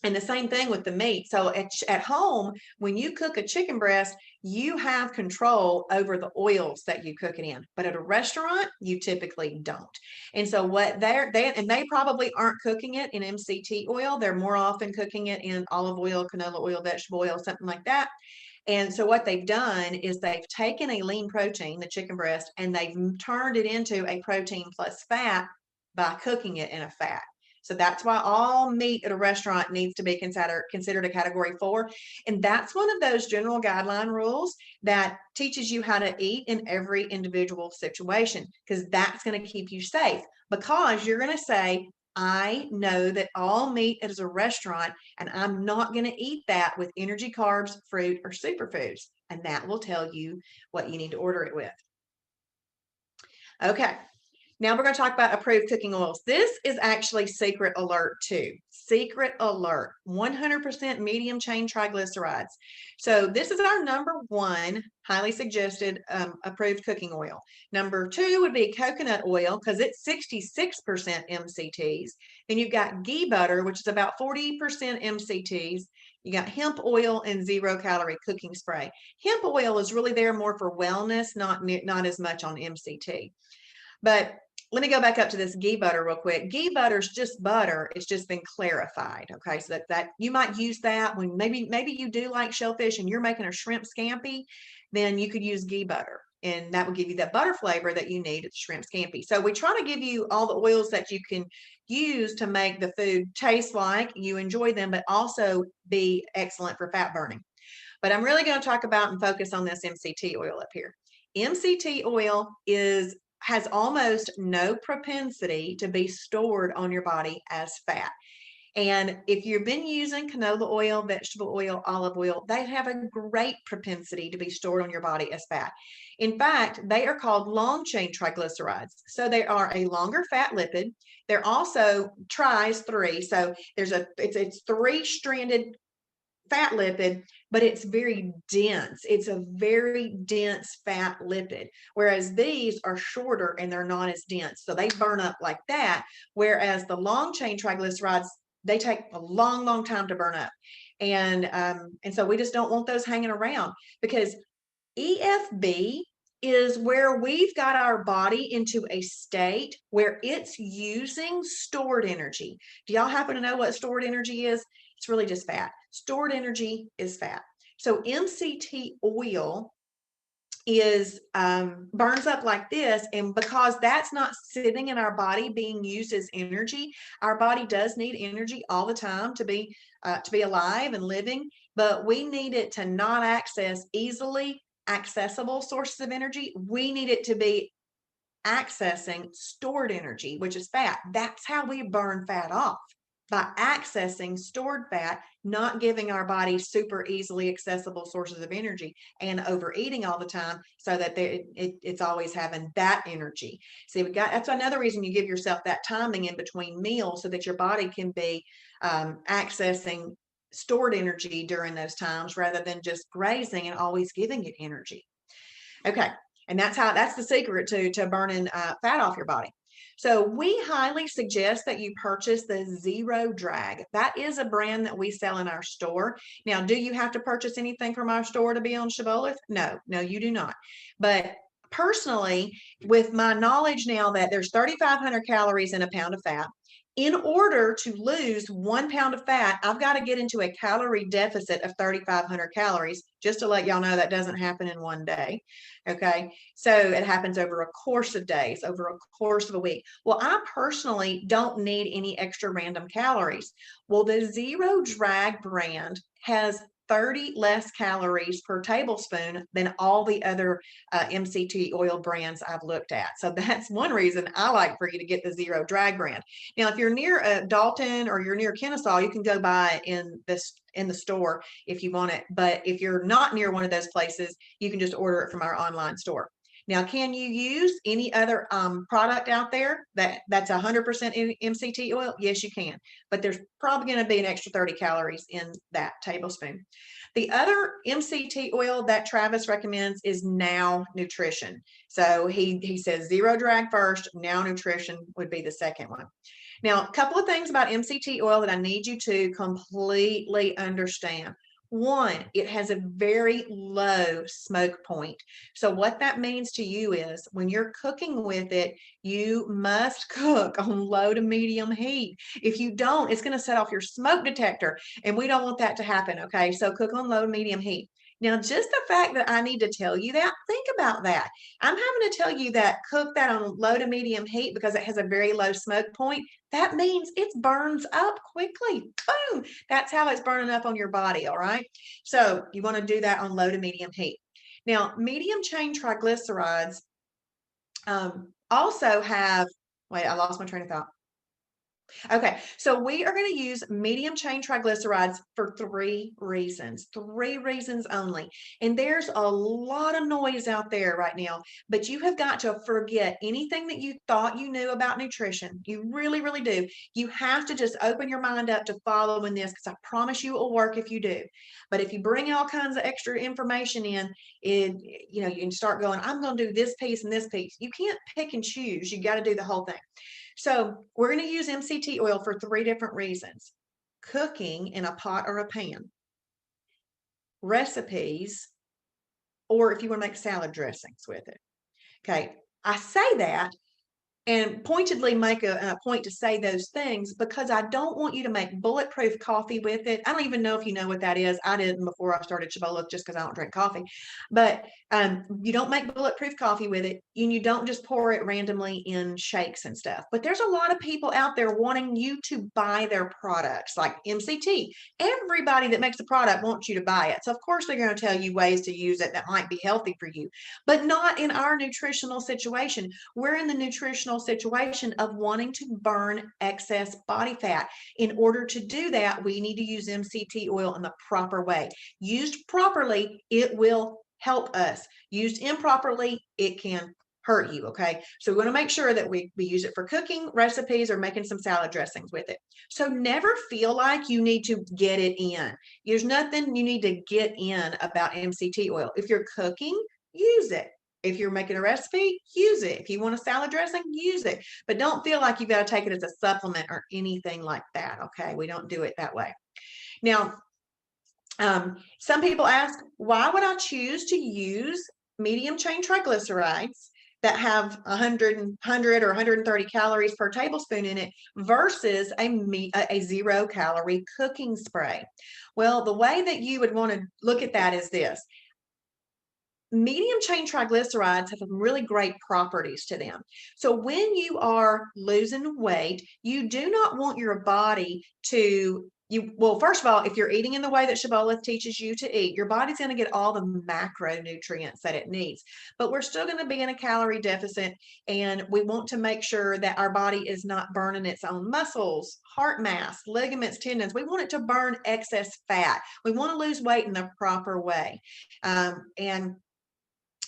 And the same thing with the meat. So at home, when you cook a chicken breast, you have control over the oils that you cook it in. But at a restaurant, you typically don't. And so they probably aren't cooking it in MCT oil. They're more often cooking it in olive oil, canola oil, vegetable oil, something like that. And so what they've done is they've taken a lean protein, the chicken breast, and they've turned it into a protein plus fat by cooking it in a fat. So that's why all meat at a restaurant needs to be considered a category 4. And that's one of those general guideline rules that teaches you how to eat in every individual situation, because that's going to keep you safe, because you're going to say, I know that all meat is a restaurant, and I'm not going to eat that with energy carbs, fruit, or superfoods. And that will tell you what you need to order it with. Okay. Now we're going to talk about approved cooking oils. This is actually secret alert too. Secret alert, 100% medium chain triglycerides. So this is our number one highly suggested approved cooking oil. Number two would be coconut oil because it's 66% MCTs. Then you've got ghee butter, which is about 40% MCTs. You got hemp oil and 0-calorie cooking spray. Hemp oil is really there more for wellness, not as much on MCT. But let me go back up to this ghee butter real quick. Ghee butter is just butter. It's just been clarified. Okay, so that you might use that when maybe you do like shellfish and you're making a shrimp scampi, then you could use ghee butter. And that will give you that butter flavor that you need at the shrimp scampi. So we try to give you all the oils that you can use to make the food taste like you enjoy them, but also be excellent for fat burning. But I'm really going to talk about and focus on this MCT oil up here. MCT oil has almost no propensity to be stored on your body as fat. And if you've been using canola oil, vegetable oil, olive oil, they have a great propensity to be stored on your body as fat. In fact, they are called long chain triglycerides. So they are a longer fat lipid. They're also tris 3. So it's 3-stranded fat lipid, but it's very dense. It's a very dense fat lipid, whereas these are shorter and they're not as dense. So they burn up like that, whereas the long chain triglycerides, they take a long, long time to burn up. And so we just don't want those hanging around because EFB is where we've got our body into a state where it's using stored energy. Do y'all happen to know what stored energy is? It's really just fat. Stored energy is fat. So MCT oil is burns up like this, and because that's not sitting in our body being used as energy, our body does need energy all the time to be alive and living, but we need it to not access easily accessible sources of energy. We need it to be accessing stored energy, which is fat. That's how we burn fat off, by accessing stored fat, not giving our body super easily accessible sources of energy, and overeating all the time so that it's always having that energy. See, that's another reason you give yourself that timing in between meals so that your body can be accessing stored energy during those times rather than just grazing and always giving it energy. Okay, and that's the secret to burning fat off your body. So we highly suggest that you purchase the Zero Drag. That is a brand that we sell in our store. Now, do you have to purchase anything from our store to be on Shibboleth? No, you do not. But personally, with my knowledge now that there's 3,500 calories in a pound of fat, in order to lose 1 pound of fat, I've got to get into a calorie deficit of 3,500 calories. Just to let y'all know, that doesn't happen in one day. Okay. So it happens over a course of days, over a course of a week. Well, I personally don't need any extra random calories. Well, the Zero Drag brand has 30 less calories per tablespoon than all the other MCT oil brands I've looked at. So that's one reason I like for you to get the Zero Drag brand. Now, if you're near Dalton or you're near Kennesaw, you can go buy it in the store if you want it. But if you're not near one of those places, you can just order it from our online store. Now, can you use any other product out there that's 100% MCT oil? Yes, you can. But there's probably going to be an extra 30 calories in that tablespoon. The other MCT oil that Travis recommends is Now Nutrition. So he says Zero Drag first, Now Nutrition would be the second one. Now, a couple of things about MCT oil that I need you to completely understand. One, it has a very low smoke point. So what that means to you is when you're cooking with it, you must cook on low to medium heat. If you don't, it's going to set off your smoke detector, and we don't want that to happen, okay? So cook on low to medium heat. Now, just the fact that I need to tell you that, think about that. I'm having to tell you that cook that on low to medium heat because it has a very low smoke point. That means it burns up quickly. Boom. That's how it's burning up on your body, all right? So you want to do that on low to medium heat. Now, medium chain triglycerides also have, wait, I lost my train of thought. Okay, so we are going to use medium chain triglycerides for 3 reasons only. And there's a lot of noise out there right now, but you have got to forget anything that you thought you knew about nutrition. You really, really do. You have to just open your mind up to following this because I promise you it will work if you do. But if you bring all kinds of extra information in, you can start going, I'm going to do this piece and this piece. You can't pick and choose. You got to do the whole thing. So we're going to use MCT oil for 3 different reasons: cooking in a pot or a pan, recipes, or if you want to make salad dressings with it. Okay. I say that and pointedly make a point to say those things because I don't want you to make bulletproof coffee with it. I don't even know if you know what that is. I didn't before I started Shibboleth just because I don't drink coffee. But you don't make bulletproof coffee with it, and you don't just pour it randomly in shakes and stuff. But there's a lot of people out there wanting you to buy their products, like MCT. Everybody that makes a product wants you to buy it. So of course they're going to tell you ways to use it that might be healthy for you, but not in our nutritional situation. We're in the nutritional situation of wanting to burn excess body fat. In order to do that, we need to use MCT oil in the proper way. Used properly, it will help us. Used improperly, it can hurt you. Okay. So we want to make sure that we use it for cooking recipes or making some salad dressings with it. So never feel like you need to get it in. There's nothing you need to get in about MCT oil. If you're cooking, use it. If you're making a recipe, use it. If you want a salad dressing, use it. But don't feel like you've got to take it as a supplement or anything like that. Okay. We don't do it that way. Now, some people ask, why would I choose to use medium chain triglycerides that have 100 or 130 calories per tablespoon in it versus a 0-calorie cooking spray? Well, the way that you would want to look at that is this. Medium chain triglycerides have some really great properties to them. So when you are losing weight, you do not want your body to well, first of all, if you're eating in the way that Shibboleth teaches you to eat, your body's going to get all the macronutrients that it needs. But we're still going to be in a calorie deficit, and we want to make sure that our body is not burning its own muscles, heart mass, ligaments, tendons. We want it to burn excess fat. We want to lose weight in the proper way. And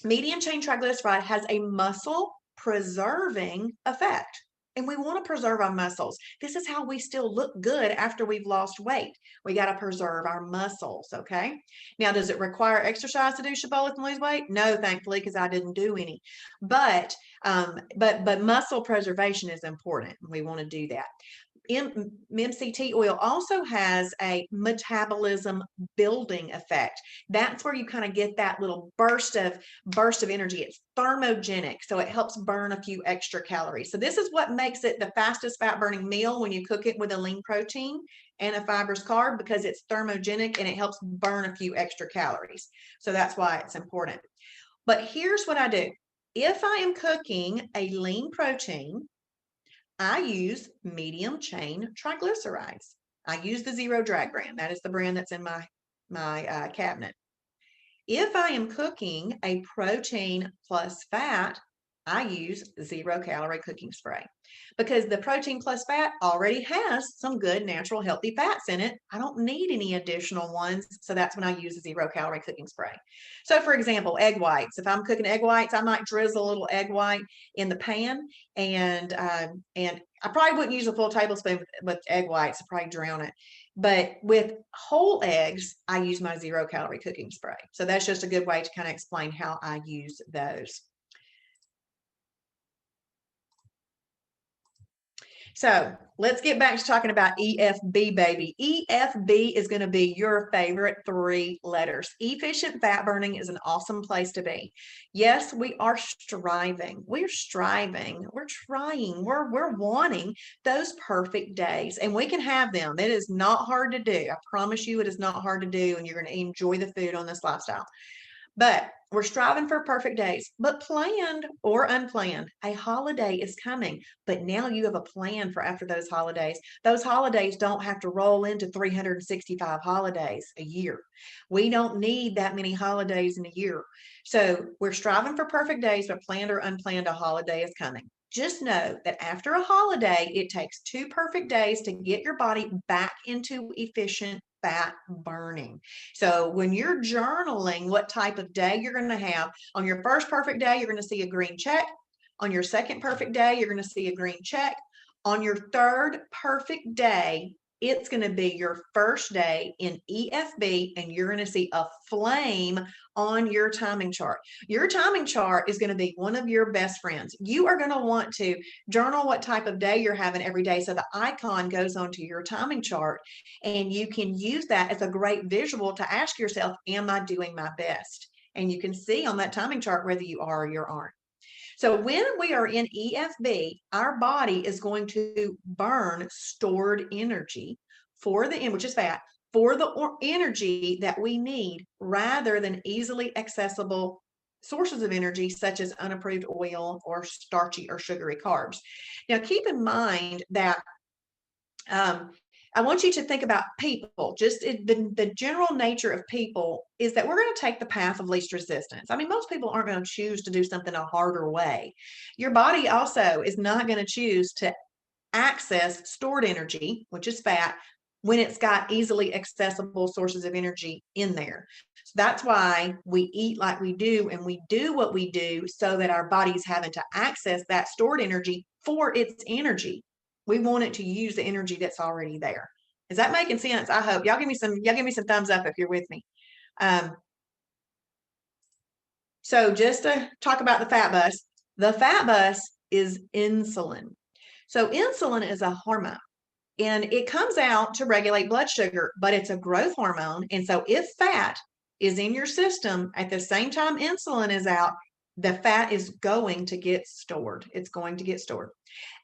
medium chain triglyceride has a muscle preserving effect. And we want to preserve our muscles. This is how we still look good after we've lost weight. We got to preserve our muscles. Okay. Now, does it require exercise to do Shibboleth and lose weight? No, thankfully, because I didn't do any. But muscle preservation is important. We want to do that. MCT oil also has a metabolism building effect. That's where you kind of get that little burst of energy. It's thermogenic, so it helps burn a few extra calories. So this is what makes it the fastest fat burning meal when you cook it with a lean protein and a fibrous carb, because it's thermogenic and it helps burn a few extra calories. So that's why it's important. But here's what I do. If I am cooking a lean protein, I use medium chain triglycerides. I use the Zero Drag brand. That is the brand that's in my cabinet. If I am cooking a protein plus fat, I use 0-calorie cooking spray because the protein plus fat already has some good natural healthy fats in it. I don't need any additional ones. So that's when I use a 0-calorie cooking spray. So for example, egg whites. If I'm cooking egg whites, I might drizzle a little egg white in the pan, and I probably wouldn't use a full tablespoon with egg whites. I'd probably drown it. But with whole eggs, I use my 0-calorie cooking spray. So that's just a good way to kind of explain how I use those. So let's get back to talking about EFB, baby. EFB is going to be your favorite 3 letters. Efficient fat burning is an awesome place to be. Yes, we are striving. We're striving. We're trying. We're wanting those perfect days, and we can have them. It is not hard to do. I promise you, it is not hard to do, and you're going to enjoy the food on this lifestyle. But we're striving for perfect days, but planned or unplanned, a holiday is coming. But now you have a plan for after those holidays. Those holidays don't have to roll into 365 holidays a year. We don't need that many holidays in a year. So we're striving for perfect days, but planned or unplanned, a holiday is coming. Just know that after a holiday, it takes 2 perfect days to get your body back into efficient fat burning. So when you're journaling what type of day you're going to have, on your first perfect day, you're going to see a green check. On your second perfect day, you're going to see a green check. On your third perfect day, it's going to be your first day in EFB, and you're going to see a flame on your timing chart. Your timing chart is going to be one of your best friends. You are going to want to journal what type of day you're having every day, so the icon goes onto your timing chart, and you can use that as a great visual to ask yourself, am I doing my best? And you can see on that timing chart whether you are or you aren't. So when we are in EFB, our body is going to burn stored energy which is fat, for the energy that we need, rather than easily accessible sources of energy such as unapproved oil or starchy or sugary carbs. Now, keep in mind that I want you to think about people. Just the general nature of people is that we're going to take the path of least resistance. I mean, most people aren't going to choose to do something a harder way. Your body also is not going to choose to access stored energy, which is fat, when it's got easily accessible sources of energy in there. So that's why we eat like we do, and we do what we do so that our body's having to access that stored energy for its energy. We want it to use the energy that's already there. Is that making sense? I hope. Y'all give me some thumbs up if you're with me. So just to talk about the fat bus, the fat bus is insulin. So insulin is a hormone, and it comes out to regulate blood sugar, but it's a growth hormone. And so if fat is in your system at the same time insulin is out, the fat is going to get stored. It's going to get stored.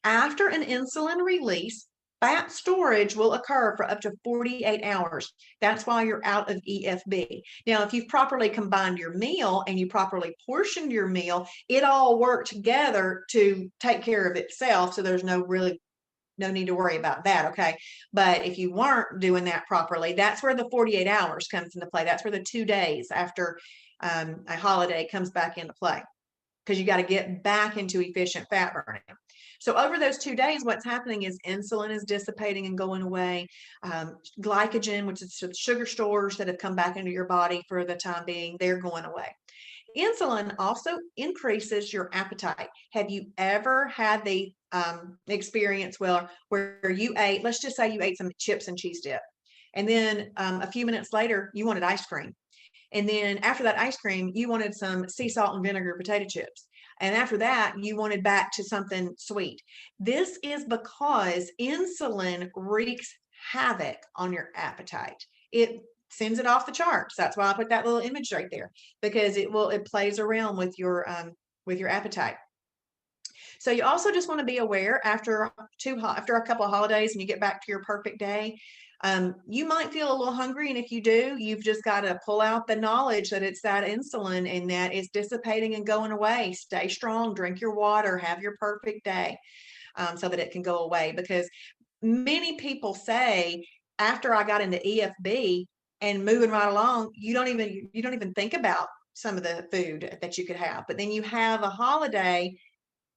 After an insulin release, fat storage will occur for up to 48 hours. That's why you're out of EFB. Now, if you've properly combined your meal and you properly portioned your meal, it all worked together to take care of itself. So there's no need to worry about that. Okay. But if you weren't doing that properly, that's where the 48 hours comes into play. That's where the 2 days after a holiday comes back into play, because you got to get back into efficient fat burning. So over those 2 days, what's happening is insulin is dissipating and going away. Glycogen, which is sugar stores that have come back into your body for the time being, they're going away. Insulin also increases your appetite. Have you ever had the experience where you ate, let's just say you ate some chips and cheese dip, and then a few minutes later, you wanted ice cream. And then after that ice cream, you wanted some sea salt and vinegar potato chips. And after that, you wanted back to something sweet. This is because insulin wreaks havoc on your appetite. It sends it off the charts. That's why I put that little image right there, because it plays around with your appetite. So you also just want to be aware after a couple of holidays and you get back to your perfect day, you might feel a little hungry. And if you do, you've just got to pull out the knowledge that it's that insulin and that it's dissipating and going away. Stay strong, drink your water, have your perfect day, so that it can go away. Because many people say, after I got into EFB and moving right along, you don't even think about some of the food that you could have. But then you have a holiday,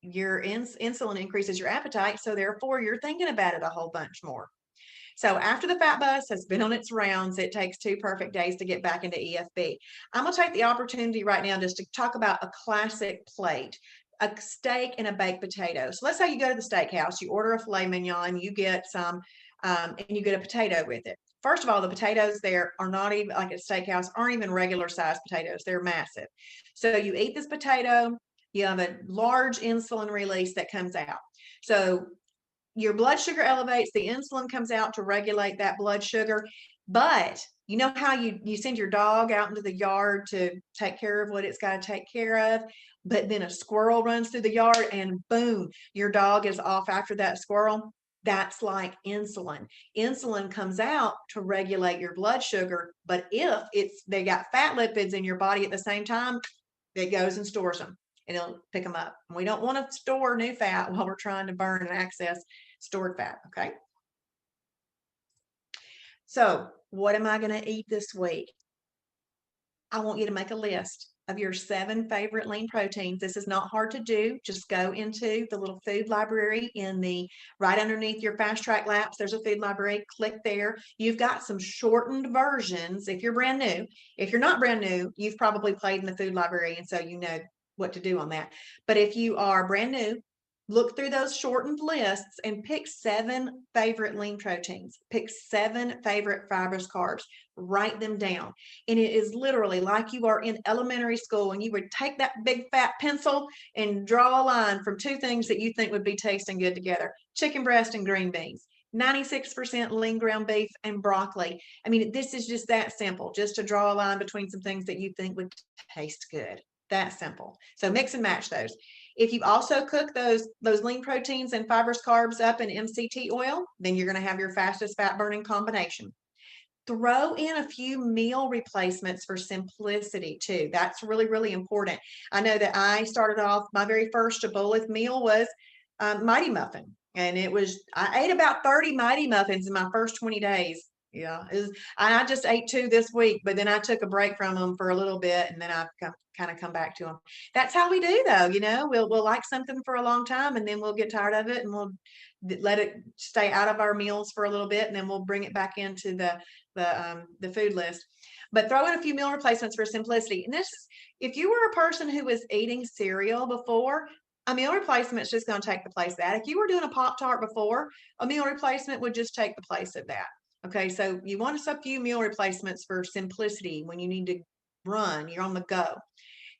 your insulin increases your appetite, so therefore you're thinking about it a whole bunch more. So after the fat bus has been on its rounds, it takes 2 perfect days to get back into EFB. I'm going to take the opportunity right now just to talk about a classic plate, a steak and a baked potato. So let's say you go to the steakhouse, you order a filet mignon, you get some, and you get a potato with it. First of all, the potatoes there are not even, like at a steakhouse, aren't even regular sized potatoes. They're massive. So you eat this potato, you have a large insulin release that comes out. So your blood sugar elevates, the insulin comes out to regulate that blood sugar. But you know how you send your dog out into the yard to take care of what it's got to take care of, but then a squirrel runs through the yard and boom, your dog is off after that squirrel? That's like insulin. Insulin comes out to regulate your blood sugar, but if they got fat lipids in your body at the same time, it goes and stores them and it'll pick them up. And we don't want to store new fat while we're trying to burn and access stored fat. Okay. So what am I going to eat this week? I want you to make a list. of your 7 favorite lean proteins. This is not hard to do. Just go into the little food library in the right underneath your fast track laps. There's a food library. Click there. You've got some shortened versions if you're brand new. If you're not brand new, you've probably played in the food library, and so you know what to do on that. But if you are brand new, look through those shortened lists and pick 7 favorite lean proteins. Pick 7 favorite fibrous carbs. Write them down. And it is literally like you are in elementary school and you would take that big fat pencil and draw a line from 2 things that you think would be tasting good together: chicken breast and green beans. 96% lean ground beef and broccoli. I mean, this is just that simple, just to draw a line between some things that you think would taste good. That simple. So mix and match those. If you also cook those lean proteins and fibrous carbs up in MCT oil, then you're going to have your fastest fat burning combination. Throw in a few meal replacements for simplicity too. That's really, really important. I know that I started off, my very first Shibboleth meal was Mighty Muffin. And I ate about 30 Mighty Muffins in my first 20 days. Yeah, I just ate 2 this week, but then I took a break from them for a little bit, and then I've kind of come back to them. That's how we do, though. We'll like something for a long time, and then we'll get tired of it, and we'll let it stay out of our meals for a little bit, and then we'll bring it back into the food list. But throw in a few meal replacements for simplicity. And if you were a person who was eating cereal before, a meal replacement is just going to take the place of that. If you were doing a Pop-Tart before, a meal replacement would just take the place of that. Okay, so you want a few meal replacements for simplicity when you need to run, you're on the go.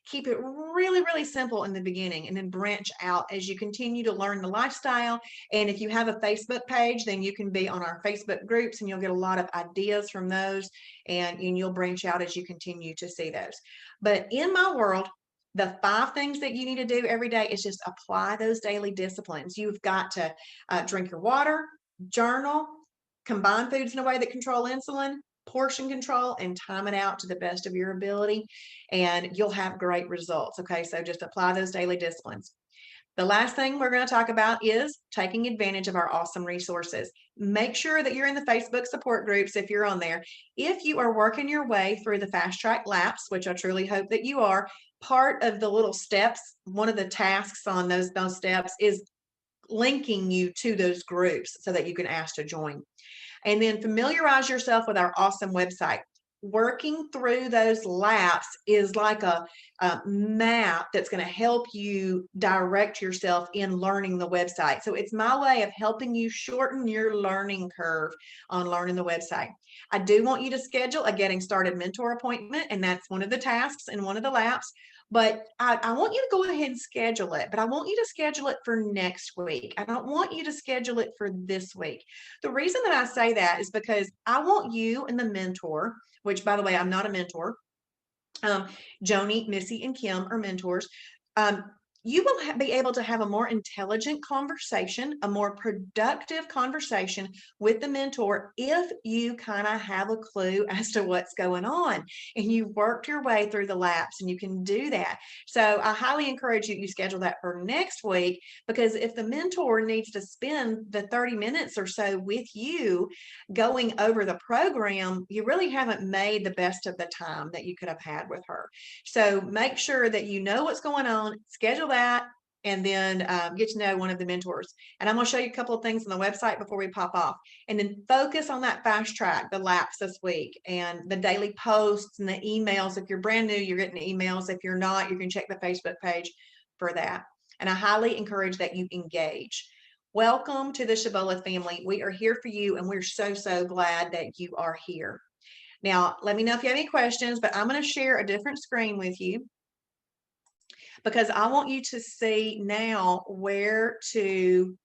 Keep it really, really simple in the beginning, and then branch out as you continue to learn the lifestyle. And if you have a Facebook page, then you can be on our Facebook groups, and you'll get a lot of ideas from those, and you'll branch out as you continue to see those. But in my world, the 5 things that you need to do every day is just apply those daily disciplines. You've got to drink your water, journal, combine foods in a way that control insulin, portion control, and time it out to the best of your ability, and you'll have great results. Okay, so just apply those daily disciplines. The last thing we're going to talk about is taking advantage of our awesome resources. Make sure that you're in the Facebook support groups if you're on there. If you are working your way through the fast track laps, which I truly hope that you are, part of the little steps, one of the tasks on those steps is linking you to those groups so that you can ask to join. And then familiarize yourself with our awesome website. Working through those laps is like a map that's going to help you direct yourself in learning the website. So it's my way of helping you shorten your learning curve on learning the website. I do want you to schedule a getting started mentor appointment, and that's one of the tasks in one of the laps. But I want you to go ahead and schedule it, but I want you to schedule it for next week. I don't want you to schedule it for this week. The reason that I say that is because I want you and the mentor, which, by the way, I'm not a mentor. Joni, Missy, and Kim are mentors. You will be able to have a more intelligent conversation, a more productive conversation with the mentor if you kind of have a clue as to what's going on and you worked your way through the laps, and you can do that. So I highly encourage you schedule that for next week, because if the mentor needs to spend the 30 minutes or so with you going over the program, you really haven't made the best of the time that you could have had with her. So make sure that you know what's going on, schedule that, and then get to know one of the mentors. And I'm going to show you a couple of things on the website before we pop off. And then focus on that fast track, the laps this week, and the daily posts and the emails. If you're brand new, you're getting emails. If you're not, you can check the Facebook page for that. And I highly encourage that you engage. Welcome to the Shibboleth family. We are here for you, and we're so, so glad that you are here. Now, let me know if you have any questions, but I'm going to share a different screen with you because I want you to see now where to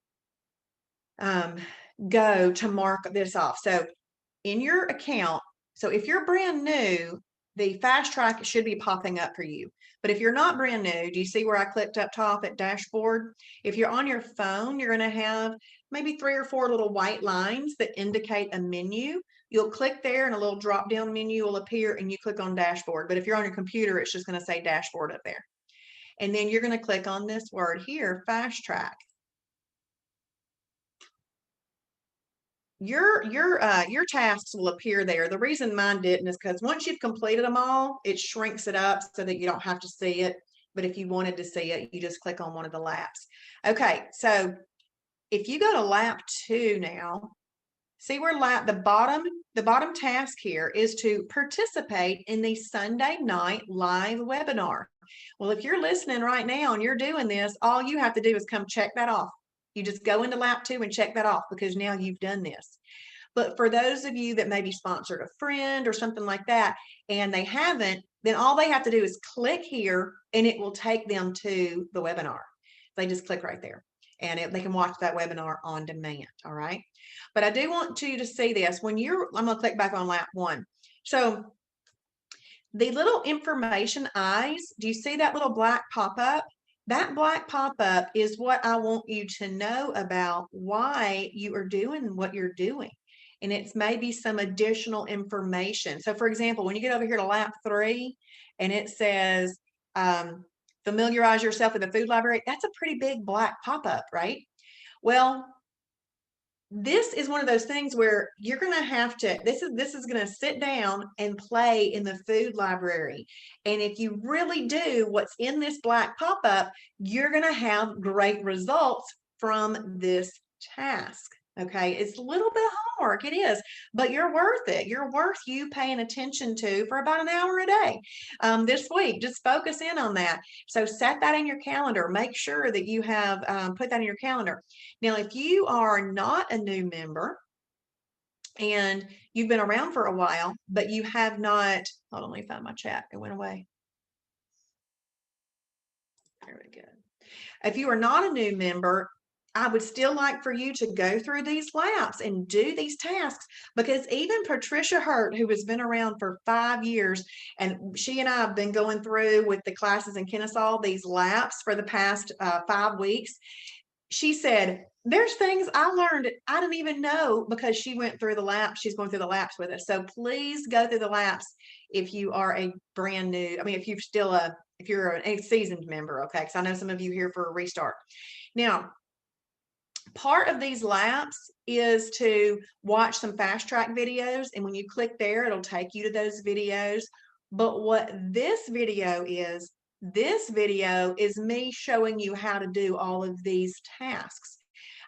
go to mark this off. So in your account, so if you're brand new, the fast track should be popping up for you. But if you're not brand new, do you see where I clicked up top at dashboard? If you're on your phone, you're going to have maybe 3 or 4 little white lines that indicate a menu. You'll click there and a little drop down menu will appear and you click on dashboard. But if you're on your computer, it's just going to say dashboard up there. And then you're going to click on this word here, fast track. your tasks will appear there. The reason mine didn't is because once you've completed them all, it shrinks it up so that you don't have to see it. But if you wanted to see it, you just click on one of the laps. Okay, so if you go to lap 2 now, see where the bottom task here is to participate in the Sunday night live webinar. Well, if you're listening right now and you're doing this, all you have to do is come check that off. You just go into lap 2 and check that off because now you've done this. But for those of you that maybe sponsored a friend or something like that, and they haven't, then all they have to do is click here and it will take them to the webinar. They just click right there and they can watch that webinar on demand. All right. But I do want you to see this when I'm going to click back on lap 1. So the little information eyes, do you see that little black pop-up? That black pop-up is what I want you to know about why you are doing what you're doing. And it's maybe some additional information. So for example, when you get over here to lap 3 and it says, familiarize yourself with the food library, that's a pretty big black pop-up, right? Well, this is one of those things where you're going to have to, this is going to sit down and play in the food library. And if you really do what's in this black pop-up, you're going to have great results from this task. Okay, it's a little bit of homework, it is, but you're worth it. You're worth you paying attention to for about an hour a day this week. Just focus in on that. So set that in your calendar. Make sure that you have put that in your calendar. Now, if you are not a new member and you've been around for a while, but you have not, hold on, let me find my chat. It went away. Very good. If you are not a new member, I would still like for you to go through these laps and do these tasks, because even Patricia Hurt, who has been around for 5 years, and she and I have been going through with the classes in Kennesaw, these laps for the past 5 weeks. She said, there's things I learned I didn't even know because she went through the laps. She's going through the laps with us. So please go through the laps if you are a brand new, I mean, if you're a seasoned member, okay? Because I know some of you here for a restart. Now, part of these laps is to watch some fast track videos. And when you click there, it'll take you to those videos. But what this video is me showing you how to do all of these tasks.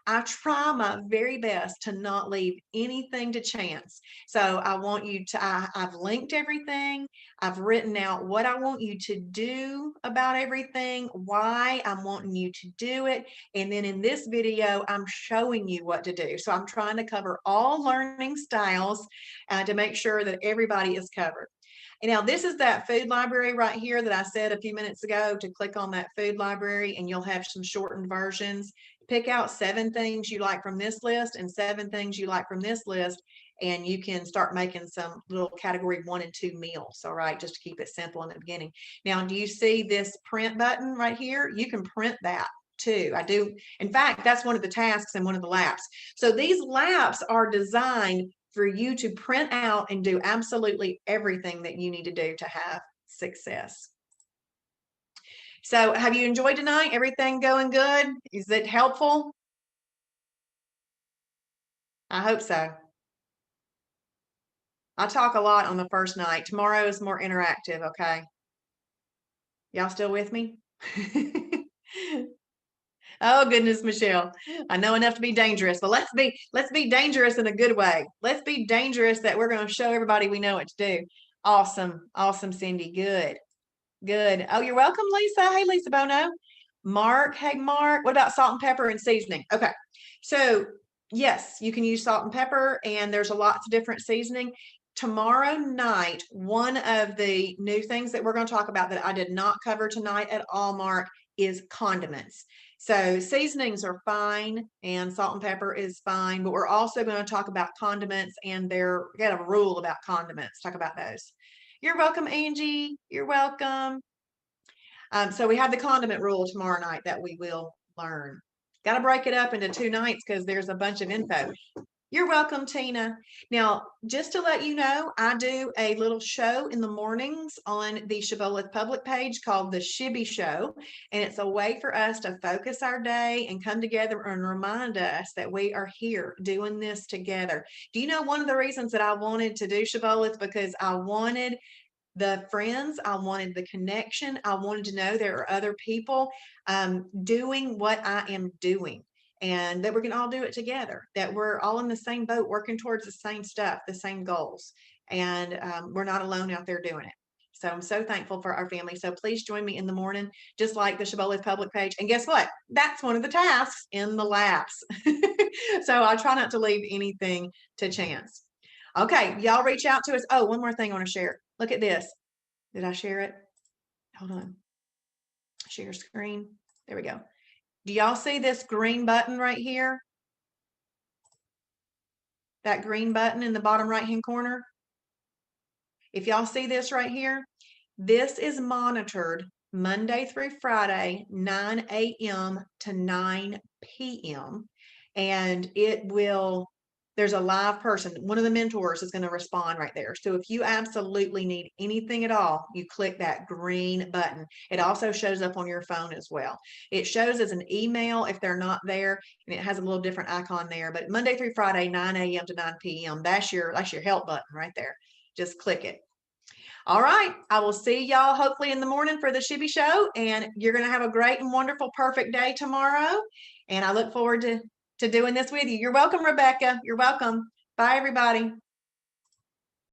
I try my very best to not leave anything to chance. So I want you to, I've linked everything. I've written out what I want you to do about everything, why I'm wanting you to do it. And then in this video, I'm showing you what to do. So I'm trying to cover all learning styles to make sure that everybody is covered. And now this is that food library right here that I said a few minutes ago to click on that food library and you'll have some shortened versions. Pick out 7 things you like from this list and 7 things you like from this list, and you can start making some little category 1 and 2 meals. All right, just to keep it simple in the beginning. Now, do you see this print button right here? You can print that too. I do. In fact, that's one of the tasks in one of the laps. So these laps are designed for you to print out and do absolutely everything that you need to do to have success. So have you enjoyed tonight? Everything going good? Is it helpful? I hope so. I talk a lot on the first night. Tomorrow is more interactive, okay? Y'all still with me? Oh goodness, Michelle. I know enough to be dangerous, but let's be dangerous in a good way. Let's be dangerous that we're going to show everybody we know what to do. Awesome. Awesome, Cindy. Good. Good. Oh, you're welcome, Lisa. Hey, Lisa Bono. Mark. Hey, Mark. What about salt and pepper and seasoning? Okay. So yes, you can use salt and pepper, and there's lots of different seasoning. Tomorrow night, one of the new things that we're going to talk about that I did not cover tonight at all, Mark, is condiments. So seasonings are fine and salt and pepper is fine, but we're also going to talk about condiments, and we got a rule about condiments. Talk about those. You're welcome, Angie. You're welcome. So we have the condiment rule tomorrow night that we will learn. Got to break it up into 2 nights because there's a bunch of info. You're welcome, Tina. Now, just to let you know, I do a little show in the mornings on the Shibboleth public page called the Shibby Show, and it's a way for us to focus our day and come together and remind us that we are here doing this together. Do you know one of the reasons that I wanted to do Shibboleth? Because I wanted the friends, I wanted the connection, I wanted to know there are other people doing what I am doing, and that we can all do it together, that we're all in the same boat, working towards the same stuff, the same goals, and we're not alone out there doing it. So I'm so thankful for our family. So please join me in the morning, just like the Shibboleth public page. And guess what? That's one of the tasks in the labs. So I try not to leave anything to chance. Okay, y'all reach out to us. Oh, one more thing I want to share. Look at this. Did I share it? Hold on. Share screen. There we go. Do y'all see this green button right here? That green button in the bottom right-hand corner? If y'all see this right here, this is monitored Monday through Friday, 9 a.m. to 9 p.m. And it will, there's a live person. One of the mentors is going to respond right there. So if you absolutely need anything at all, you click that green button. It also shows up on your phone as well. It shows as an email if they're not there, and it has a little different icon there. But Monday through Friday, 9 a.m. to 9 p.m. That's your help button right there. Just click it. All right. I will see y'all hopefully in the morning for the Shibby Show. And you're going to have a great and wonderful, perfect day tomorrow. And I look forward to doing this with you. You're welcome, Rebecca. You're welcome. Bye, everybody.